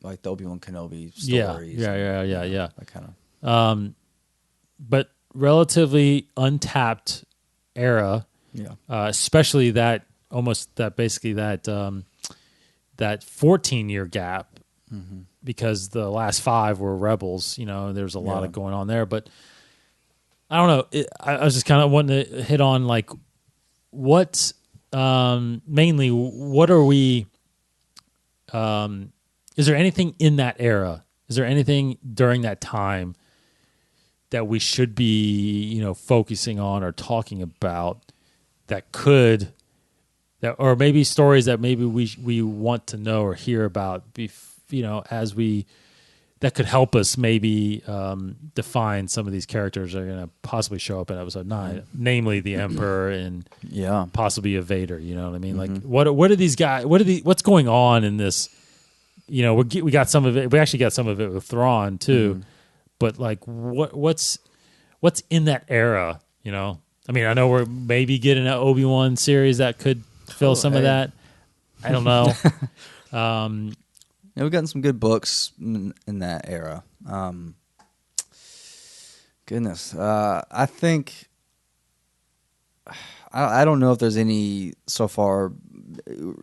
like the Obi-Wan Kenobi stories. Yeah. That kind of... but relatively untapped era, especially that 14-year gap, because the last 5 were Rebels. There's a lot of going on there, but I don't know. I was just kind of wanting to hit on like what mainly what are we? Is there anything in that era? Is there anything during that time that we should be focusing on or talking about or maybe stories that maybe we want to know or hear about as we that could help us maybe define some of these characters that are going to possibly show up in episode 9, namely the Emperor and possibly a Vader. You know what I mean? Like, what are these guys? What's going on in this? You know, we got some of it. We actually got some of it with Thrawn too, but like, what's in that era? You know, I mean, I know we're maybe getting an Obi-Wan series that could fill some of that. I don't know. We've gotten some good books in that era. Goodness, I think I don't know if there's any so far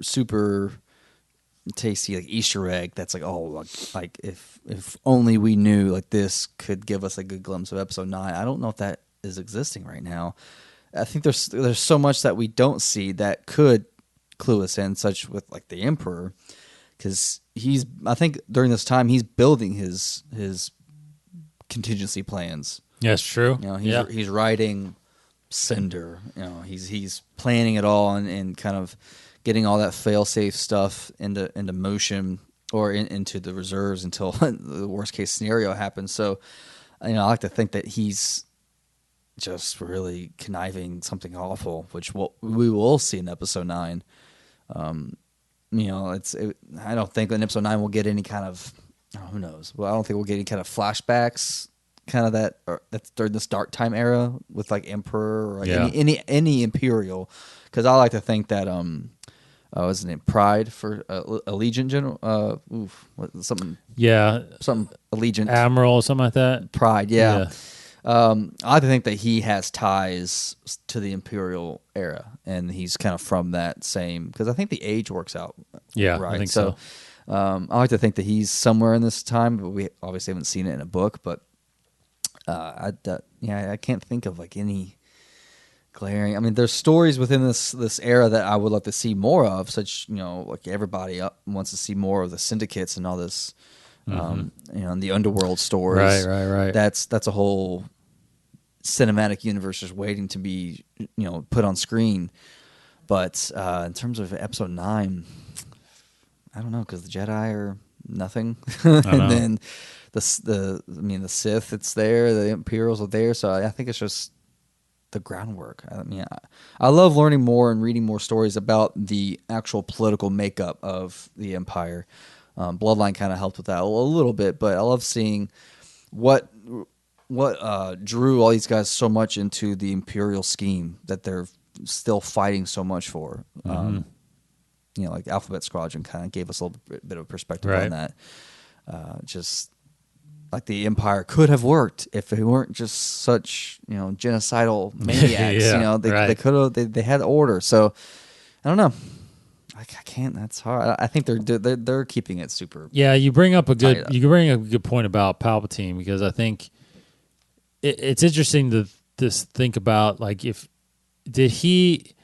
super tasty like Easter egg that's like if only we knew, like this could give us a good glimpse of episode 9. I don't know if that is existing right now. I think there's so much that we don't see that could clue us in, such with like the Emperor, because I think during this time he's building his contingency plans. Yes, true. You know, he's writing Cinder. You know, he's planning it all and kind of getting all that fail-safe stuff into motion or into the reserves until the worst-case scenario happens. So, you know, I like to think that he's just really conniving something awful, which we will see in episode 9. You know, I don't think in episode 9 we'll get any kind of, who knows? Well, I don't think we'll get any kind of flashbacks, kind of that's during this dark time era with like Emperor or like any Imperial, because I like to think that what's his name? Pride for Allegiant General. Something Allegiant Admiral or something like that. Pride, yeah. I like to think that he has ties to the Imperial era, and he's kind of from that same, because I think the age works out. Yeah, right. I think so. I like to think that he's somewhere in this time, but we obviously haven't seen it in a book. But I can't think of like any glaring. I mean, there's stories within this era that I would like to see more of, such, you know, like everybody wants to see more of the syndicates and all this, you know, and the underworld stories. Right. That's a whole cinematic universe is waiting to be, you know, put on screen. But in terms of episode 9, I don't know, because the Jedi are nothing, and then the Sith, it's there, the Imperials are there, so I think it's just the groundwork. I mean, I love learning more and reading more stories about the actual political makeup of the Empire. Bloodline kind of helped with that a little bit, but I love seeing what drew all these guys so much into the Imperial scheme that they're still fighting so much for. You know, like Alphabet Squadron kind of gave us a little bit of perspective on that. Just like the Empire could have worked if they weren't just such, you know, genocidal maniacs. You know, they could have. They had order. So I don't know. I can't. That's hard. I think they're keeping it super. Yeah, you bring up a good point about Palpatine, because I think it's interesting to think about, like, if he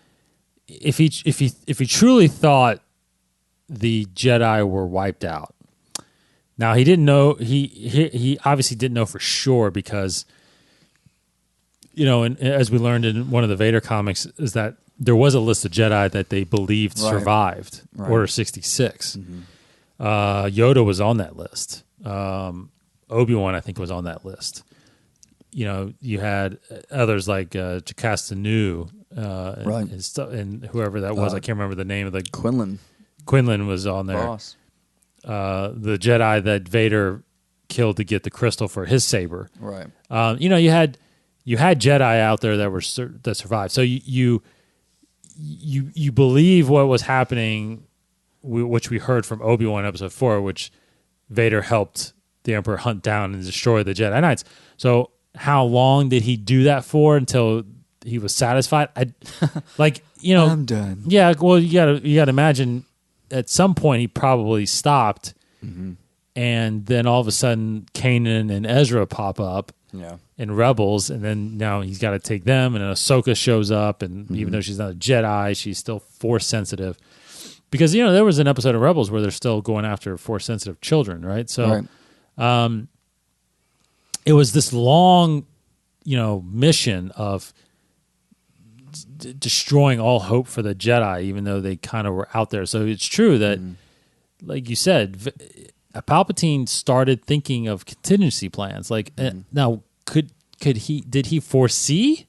truly thought the Jedi were wiped out. Now, he didn't know. He obviously didn't know for sure, because, you know, and as we learned in one of the Vader comics, is that there was a list of Jedi that they believed survived Order 66. Yoda was on that list. Obi-Wan, I think, was on that list. You know, you had others like Jocasta Nu, and whoever that was. I can't remember the name of the... Quinlan was on there. Boss. The Jedi that Vader killed to get the crystal for his saber. Right. You know, you had Jedi out there that survived. So you believe what was happening, which we heard from Obi-Wan episode 4, which Vader helped the Emperor hunt down and destroy the Jedi Knights. So how long did he do that for until he was satisfied? I'm done. Yeah, well, you gotta imagine at some point he probably stopped, and then all of a sudden Kanan and Ezra pop up. Yeah. And Rebels, and then now he's got to take them, and then Ahsoka shows up, and even though she's not a Jedi, she's still Force sensitive, because, you know, there was an episode of Rebels where they're still going after Force sensitive children, right? So, it was this long, you know, mission of destroying all hope for the Jedi, even though they kind of were out there. So it's true that, like you said, Palpatine started thinking of contingency plans. Like now, did he foresee?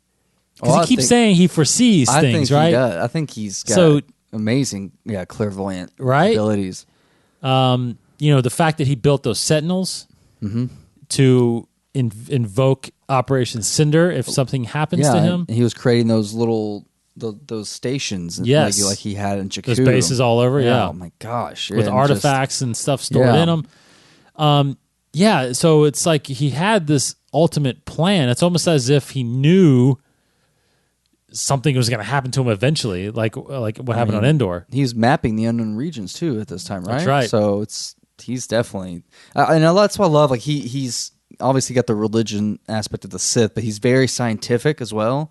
Because he keeps saying he foresees things, right? He does. I think he's got amazing, clairvoyant abilities. The fact that he built those Sentinels to invoke Operation Cinder if something happens to him. He was creating those little those stations, like he had in Jakku. Those bases all over, Oh my gosh, with artifacts and stuff stored in them. So it's like he had this ultimate plan. It's almost as if he knew something was going to happen to him eventually, like what happened on Endor. He was mapping the unknown regions too at this time, right? That's right. So he's definitely, and that's what I love. Like he's obviously got the religion aspect of the Sith, but he's very scientific as well.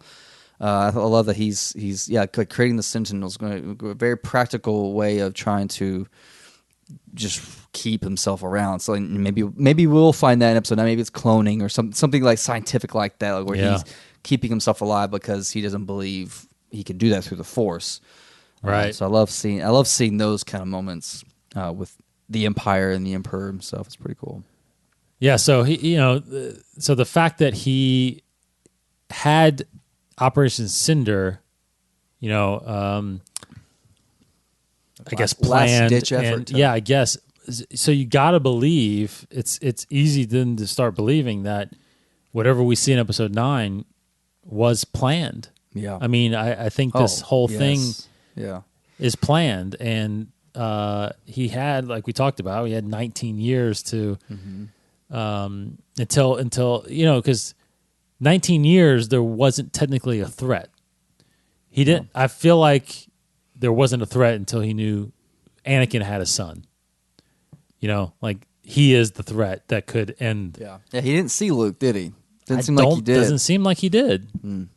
I love that he's like creating the Sentinels, a very practical way of trying to just keep himself around. So maybe we'll find that in episode 9. Maybe it's cloning or something like scientific like that, like where he's keeping himself alive because he doesn't believe he can do that through the Force. Right. So I love seeing those kind of moments with the Empire and the Emperor himself. It's pretty cool. Yeah. So so the fact that he had Operation Cinder, I guess planned, last-ditch effort. I guess. So you got to believe it's easy then to start believing that whatever we see in episode 9 was planned. Yeah. I mean, I think this whole thing is planned, and he had, like we talked about, he had 19 years to until because 19 years there wasn't technically a threat. He didn't. I feel like there wasn't a threat until he knew Anakin had a son. Like he is the threat that could end. Yeah. He didn't see Luke, did he? Didn't seem like he did. Doesn't seem like he did. I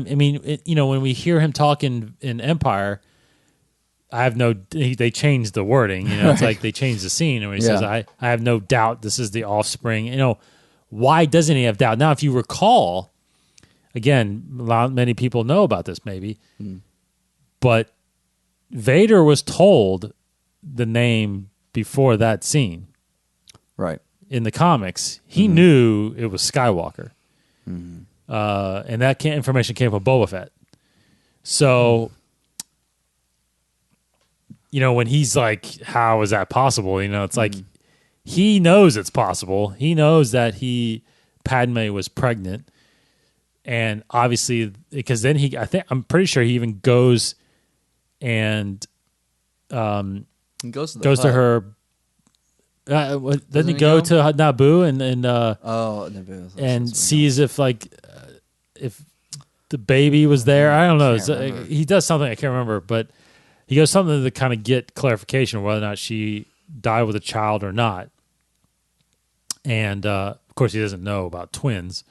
mean, when we hear him talk in Empire, they changed the wording. It's like they changed the scene, and he says, "I have no doubt this is the offspring." Why doesn't he have doubt? Now, if you recall, again, many people know about this, maybe, but Vader was told the name before that scene. Right. In the comics, he knew it was Skywalker. And that information came from Boba Fett. So, when he's like, how is that possible? It's like, he knows it's possible. He knows that Padme was pregnant. And obviously, because then I'm pretty sure he even goes and goes to her. Doesn't he go to Naboo and Naboo and sees if the baby was there? I don't know. He does something I can't remember, but he goes something to kind of get clarification of whether or not she died with a child or not. And of course, he doesn't know about twins,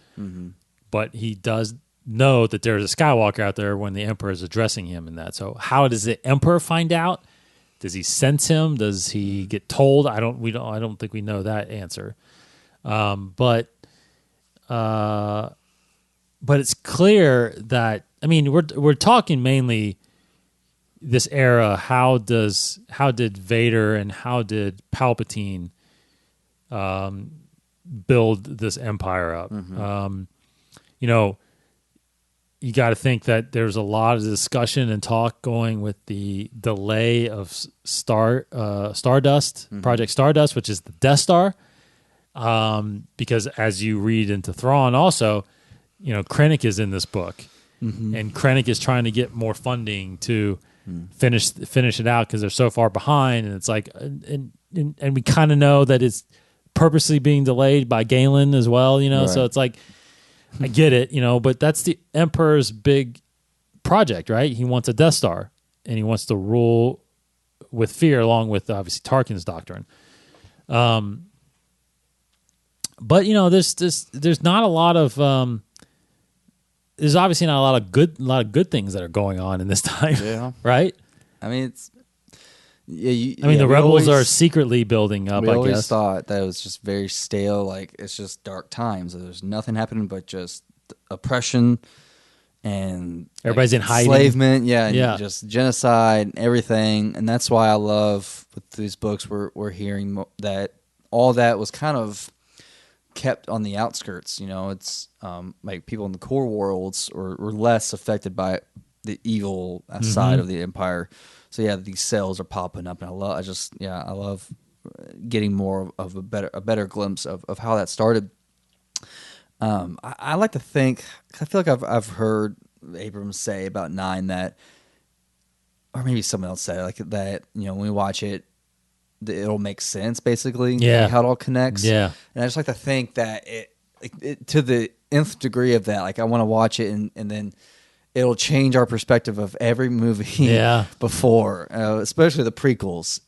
but he does know that there's a Skywalker out there when the Emperor is addressing him in that. So how does the Emperor find out? Does he sense him? Does he get told? I don't think we know that answer. But it's clear that, I mean, we're talking mainly this era. How did Vader and how did Palpatine build this empire up? You got to think that there's a lot of discussion and talk going with the delay of Stardust, Project Stardust, which is the Death Star. Because as you read into Thrawn also, Krennic is in this book. And Krennic is trying to get more funding to finish it out because they're so far behind. And it's like, and we kind of know that it's purposely being delayed by Galen as well, Right. So it's like, I get it, but that's the Emperor's big project, right? He wants a Death Star, and he wants to rule with fear, along with obviously Tarkin's doctrine. But there's not a lot of there's obviously not a lot of good things that are going on in this time, right? I mean, it's the rebels are secretly building up. We I always guess thought that it was just very stale. Like it's just dark times. There's nothing happening but just oppression and everybody's in hiding, enslavement, and just genocide and everything. And that's why I love with these books we're hearing that all that was kind of kept on the outskirts. It's like people in the core worlds were less affected by the evil side of the empire. So these cells are popping up, and I love getting more of a better glimpse of how that started. I like to think, I feel like I've heard Abrams say about 9 that, or maybe someone else said like that. When we watch it, it'll make sense basically. Like how it all connects. Yeah, and I just like to think that it to the nth degree of that. Like I want to watch it and then it'll change our perspective of every movie before, especially the prequels.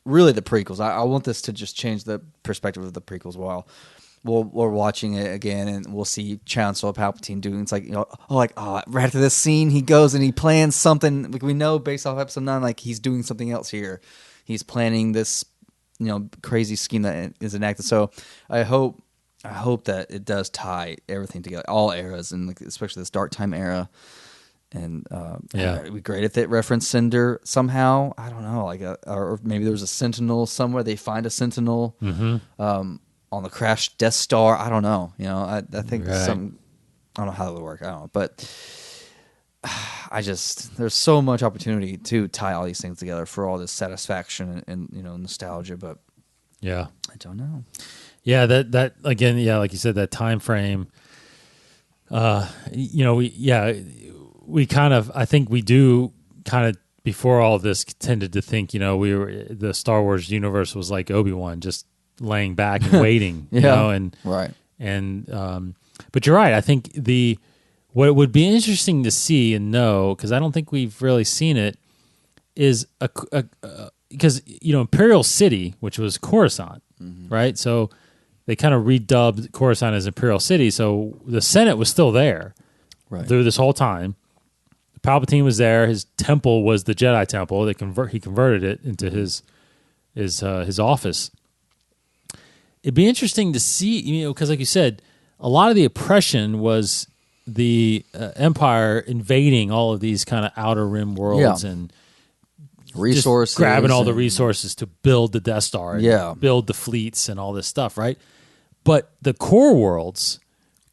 Really, the prequels. I want this to just change the perspective of the prequels while we're watching it again, and we'll see Chancellor Palpatine doing. It's like right after this scene, he goes and he plans something. Like we know based off Episode 9, like he's doing something else here. He's planning this, crazy scheme that is enacted. So I hope that it does tie everything together, all eras, and like, especially this dark time era. And it'd be great if it referenced Cinder somehow. I don't know, or maybe there was a Sentinel somewhere. They find a Sentinel on the crashed Death Star. I don't know. I think some. I don't know how it would work. I don't know, but there's so much opportunity to tie all these things together for all this satisfaction and nostalgia. But I don't know. Yeah, that again. Yeah, like you said, that time frame. We kind of, I think we do kind of, before all of this, tended to think, the Star Wars universe was like Obi-Wan, just laying back and waiting, right. But you're right. I think what would be interesting to see and know, because I don't think we've really seen it, is because Imperial City, which was Coruscant, right? So they kind of redubbed Coruscant as Imperial City, so the Senate was still there through this whole time. Palpatine was there. His temple was the Jedi Temple. He converted it into his office. It'd be interesting to see, because like you said, a lot of the oppression was the Empire invading all of these kind of outer rim worlds and resources, grabbing all the resources to build the Death Star, and build the fleets and all this stuff, right? But the core worlds,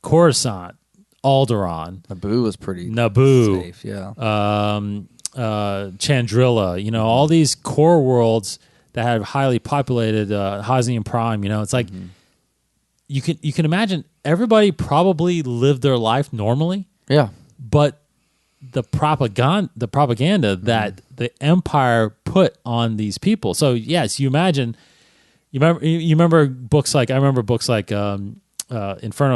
Coruscant, Alderaan, Naboo was pretty safe, Chandrilla, all these core worlds that have highly populated Hazian Prime, it's like you can imagine everybody probably lived their life normally, but the propaganda that the Empire put on these people. So yes, you remember books like Inferno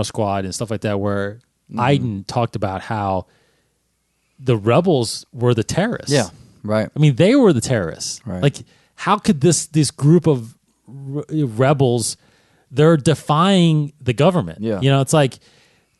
Squad and stuff like that, where Iden talked about how the rebels were the terrorists. Yeah, right. I mean, they were the terrorists. Right. Like, how could this group of rebels? They're defying the government. Yeah, it's like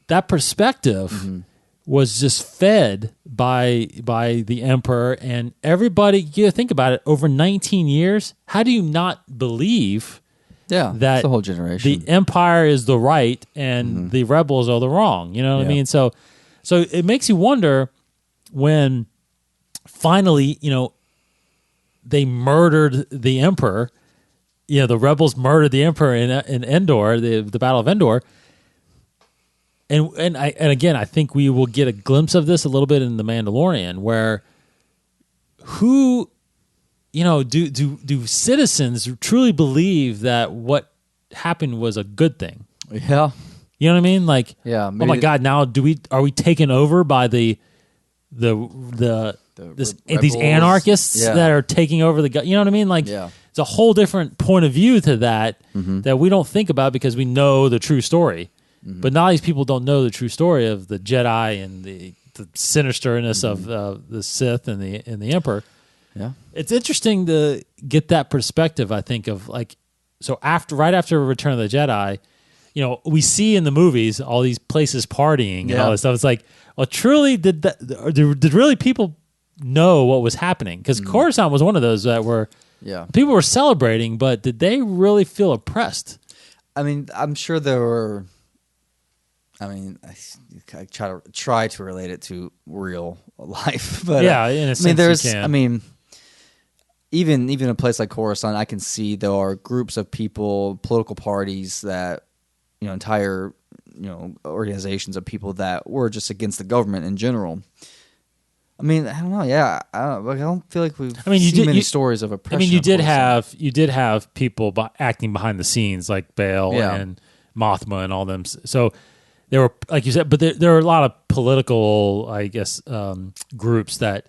that perspective was just fed by the Emperor and everybody. You think about it, over 19 years. How do you not believe? That the whole generation. The Empire is the right and the rebels are the wrong. You know what I mean? So it makes you wonder when finally, they murdered the Emperor. The rebels murdered the Emperor in Endor, the Battle of Endor. And again, I think we will get a glimpse of this a little bit in The Mandalorian, where do citizens truly believe that what happened was a good thing? Yeah. You know what I mean? Like, oh my God, now are we taken over by these anarchists that are taking over the, you know what I mean? Like, it's a whole different point of view to that we don't think about because we know the true story. But now these people don't know the true story of the Jedi and the sinisterness of the Sith and the Emperor. Yeah, it's interesting to get that perspective. I think of right after Return of the Jedi, we see in the movies all these places partying and all this stuff. It's like, well, truly, did really people know what was happening? Because Coruscant was one of those that were people were celebrating, but did they really feel oppressed? I mean, I'm sure there were. I mean, I try to relate it to real life, but yeah, in a sense, there's, you can. I mean, even a place like Coruscant, I can see there are groups of people, political parties that, entire, organizations of people that were just against the government in general. I mean, I don't know. Yeah, I don't feel like we've seen many stories of oppression. I mean, you did have people acting behind the scenes like Bale and Mothma and all them. So there were, like you said, but there were a lot of political, I guess, groups that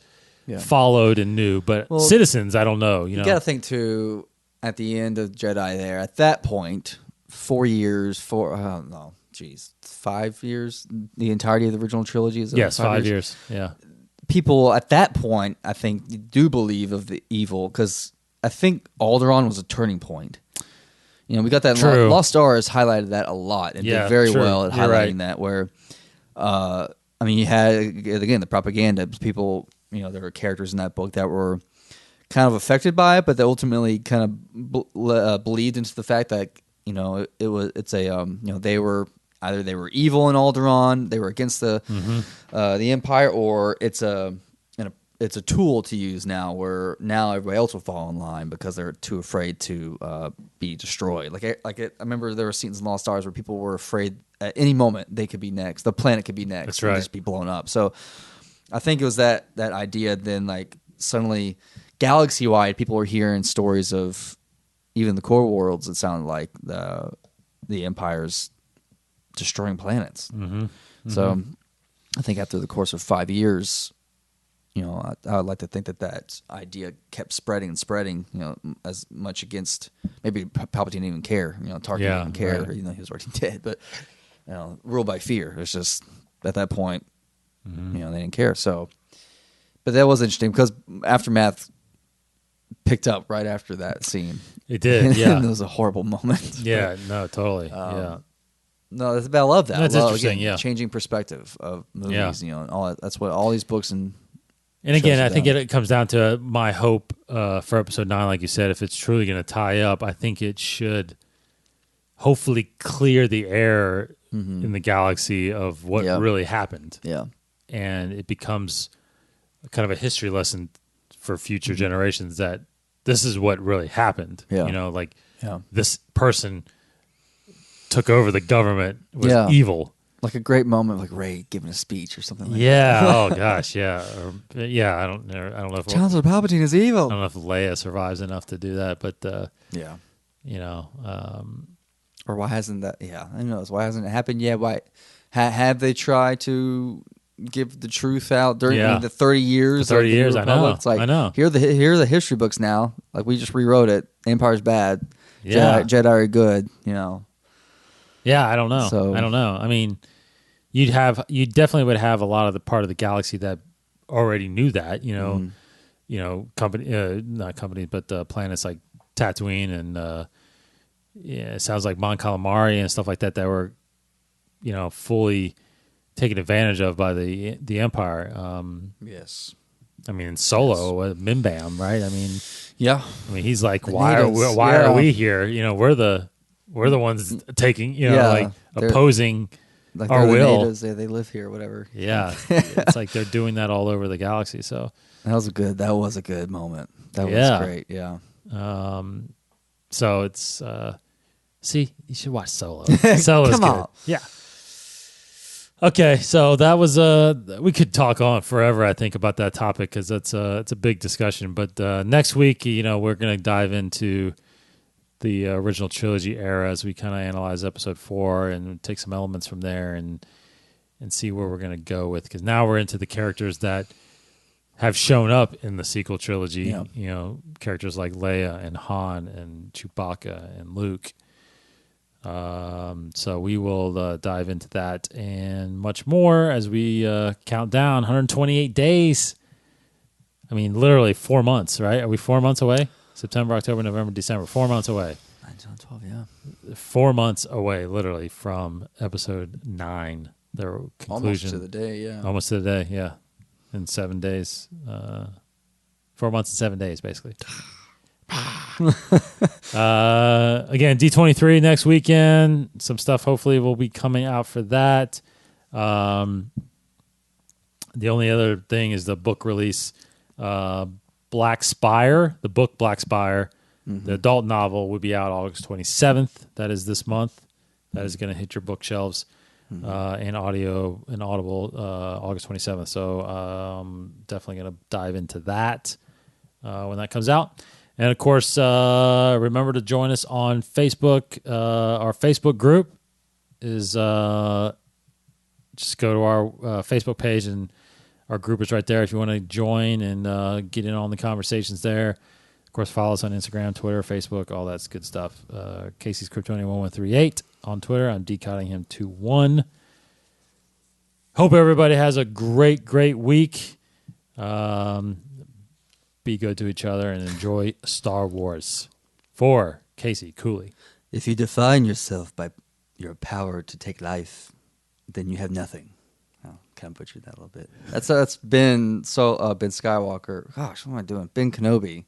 followed and knew. But citizens, I don't know. You got to think too. At the end of Jedi, there at that point, 4 years, 5 years. The entirety of the original trilogy is 5 years. Yeah. People at that point, I think, do believe of the evil because I think Alderaan was a turning point. We got that. Lost Stars highlighted that a lot and did very well at highlighting that. Where, you had again the propaganda. People, there were characters in that book that were kind of affected by it, but they ultimately kind of believed into the fact that they were. Either they were evil in Alderaan, they were against the Empire, or it's a tool to use now, where now everybody else will fall in line because they're too afraid to be destroyed. I remember there were scenes in Lost Stars where people were afraid at any moment they could be next, the planet could be next, that's right, and just be blown up. So I think it was that idea. Then suddenly, galaxy wide, people were hearing stories of even the core worlds. It sounded like the Empire's destroying planets. So I think after the course of 5 years, I would like to think that idea kept spreading and spreading, as much against maybe Palpatine didn't even care, Tarkin didn't even care, right. He was already dead, but ruled by fear. It's just at that point, they didn't care. So, but that was interesting because Aftermath picked up right after that scene. It did, yeah. And it was a horrible moment. Yeah, no, totally, yeah. No, I love that. That's interesting. Again, changing perspective of movies. And all that. That's what all these books and again, I think it comes down to my hope for episode 9. Like you said, if it's truly going to tie up, I think it should hopefully clear the air in the galaxy of what really happened. Yeah, and it becomes kind of a history lesson for future generations that this is what really happened. Yeah, this person took over the government, was evil. Like a great moment, like Rey giving a speech or something like that. Yeah, oh gosh, yeah. I don't know if Chancellor Palpatine is evil. I don't know if Leia survives enough to do that, but or why hasn't that? Yeah, I know. Why hasn't it happened yet? Why have they tried to give the truth out during the 30 years? The 30 years, I know. It's like, I know. Here are the history books now. Like we just rewrote it. Empire's bad. Yeah, Jedi are good. Yeah, I don't know. I don't know. I mean, you definitely would have a lot of the part of the galaxy that already knew that. Not companies, but planets like Tatooine and it sounds like Mon Calamari and stuff like that were, fully taken advantage of by the Empire. Yes. I mean, Solo, Mimbam, right? I mean, yeah. I mean, he's like, why are we here? We're the ones taking, opposing our will. Natives, they live here, or whatever. Yeah, it's like they're doing that all over the galaxy. So that was a good moment. That was great. Yeah. So it's see, you should watch Solo. Solo's Come good. on. Yeah. Okay, so that was we could talk on forever, I think, about that topic because it's a big discussion. But next week, we're going to dive into the original trilogy era as we kind of analyze episode 4 and take some elements from there and see where we're going to go with, because now we're into the characters that have shown up in the sequel trilogy. Characters like Leia and Han and Chewbacca and Luke. So we will dive into that and much more as we count down 128 days. I mean, literally 4 months, right? Are we 4 months away? September, October, November, December. 4 months away. 9, 10, 12, yeah. 4 months away, literally, from episode 9. Their conclusion. Almost to the day, yeah. Almost to the day, yeah. In 7 days. 4 months and 7 days, basically. Again, D23 next weekend. Some stuff hopefully will be coming out for that. The only other thing is the book release. Black Spire, the book Black Spire, the adult novel will be out August 27th. That is this month. That is going to hit your bookshelves and audio and Audible August 27th. So definitely going to dive into that when that comes out. And, of course, remember to join us on Facebook. Our Facebook group is just go to our Facebook page, and our group is right there if you want to join and get in on the conversations there. Of course, follow us on Instagram, Twitter, Facebook, all that's good stuff. Casey's Kryptonian1138 on Twitter. I'm decodinghim21. Hope everybody has a great, great week. Be good to each other and enjoy Star Wars. For Casey Cooley. If you define yourself by your power to take life, then you have nothing. Oh, kind of butchered that a little bit. That's Ben Skywalker. Gosh, what am I doing? Ben Kenobi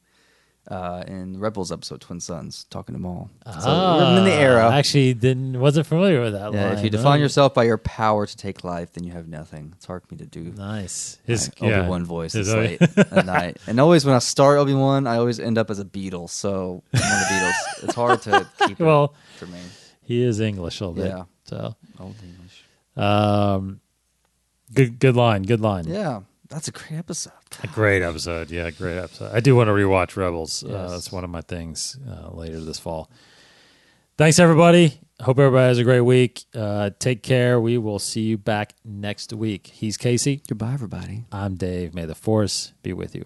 in Rebels episode Twin Sons, talking to Maul. So we're in the era. I actually wasn't familiar with that line. If you define yourself by your power to take life, then you have nothing. It's hard for me to do. Nice. His Obi-Wan voice is late at night. And always when I start Obi-Wan, I always end up as a Beatle. So I'm one of the Beatles. It's hard to keep it for me. He is English a little bit. Yeah. So. Old English. Good line. Good line. Yeah. That's a great episode. A great episode. Yeah, great episode. I do want to rewatch Rebels. Yes. That's one of my things later this fall. Thanks, everybody. Hope everybody has a great week. Take care. We will see you back next week. He's Casey. Goodbye, everybody. I'm Dave. May the Force be with you.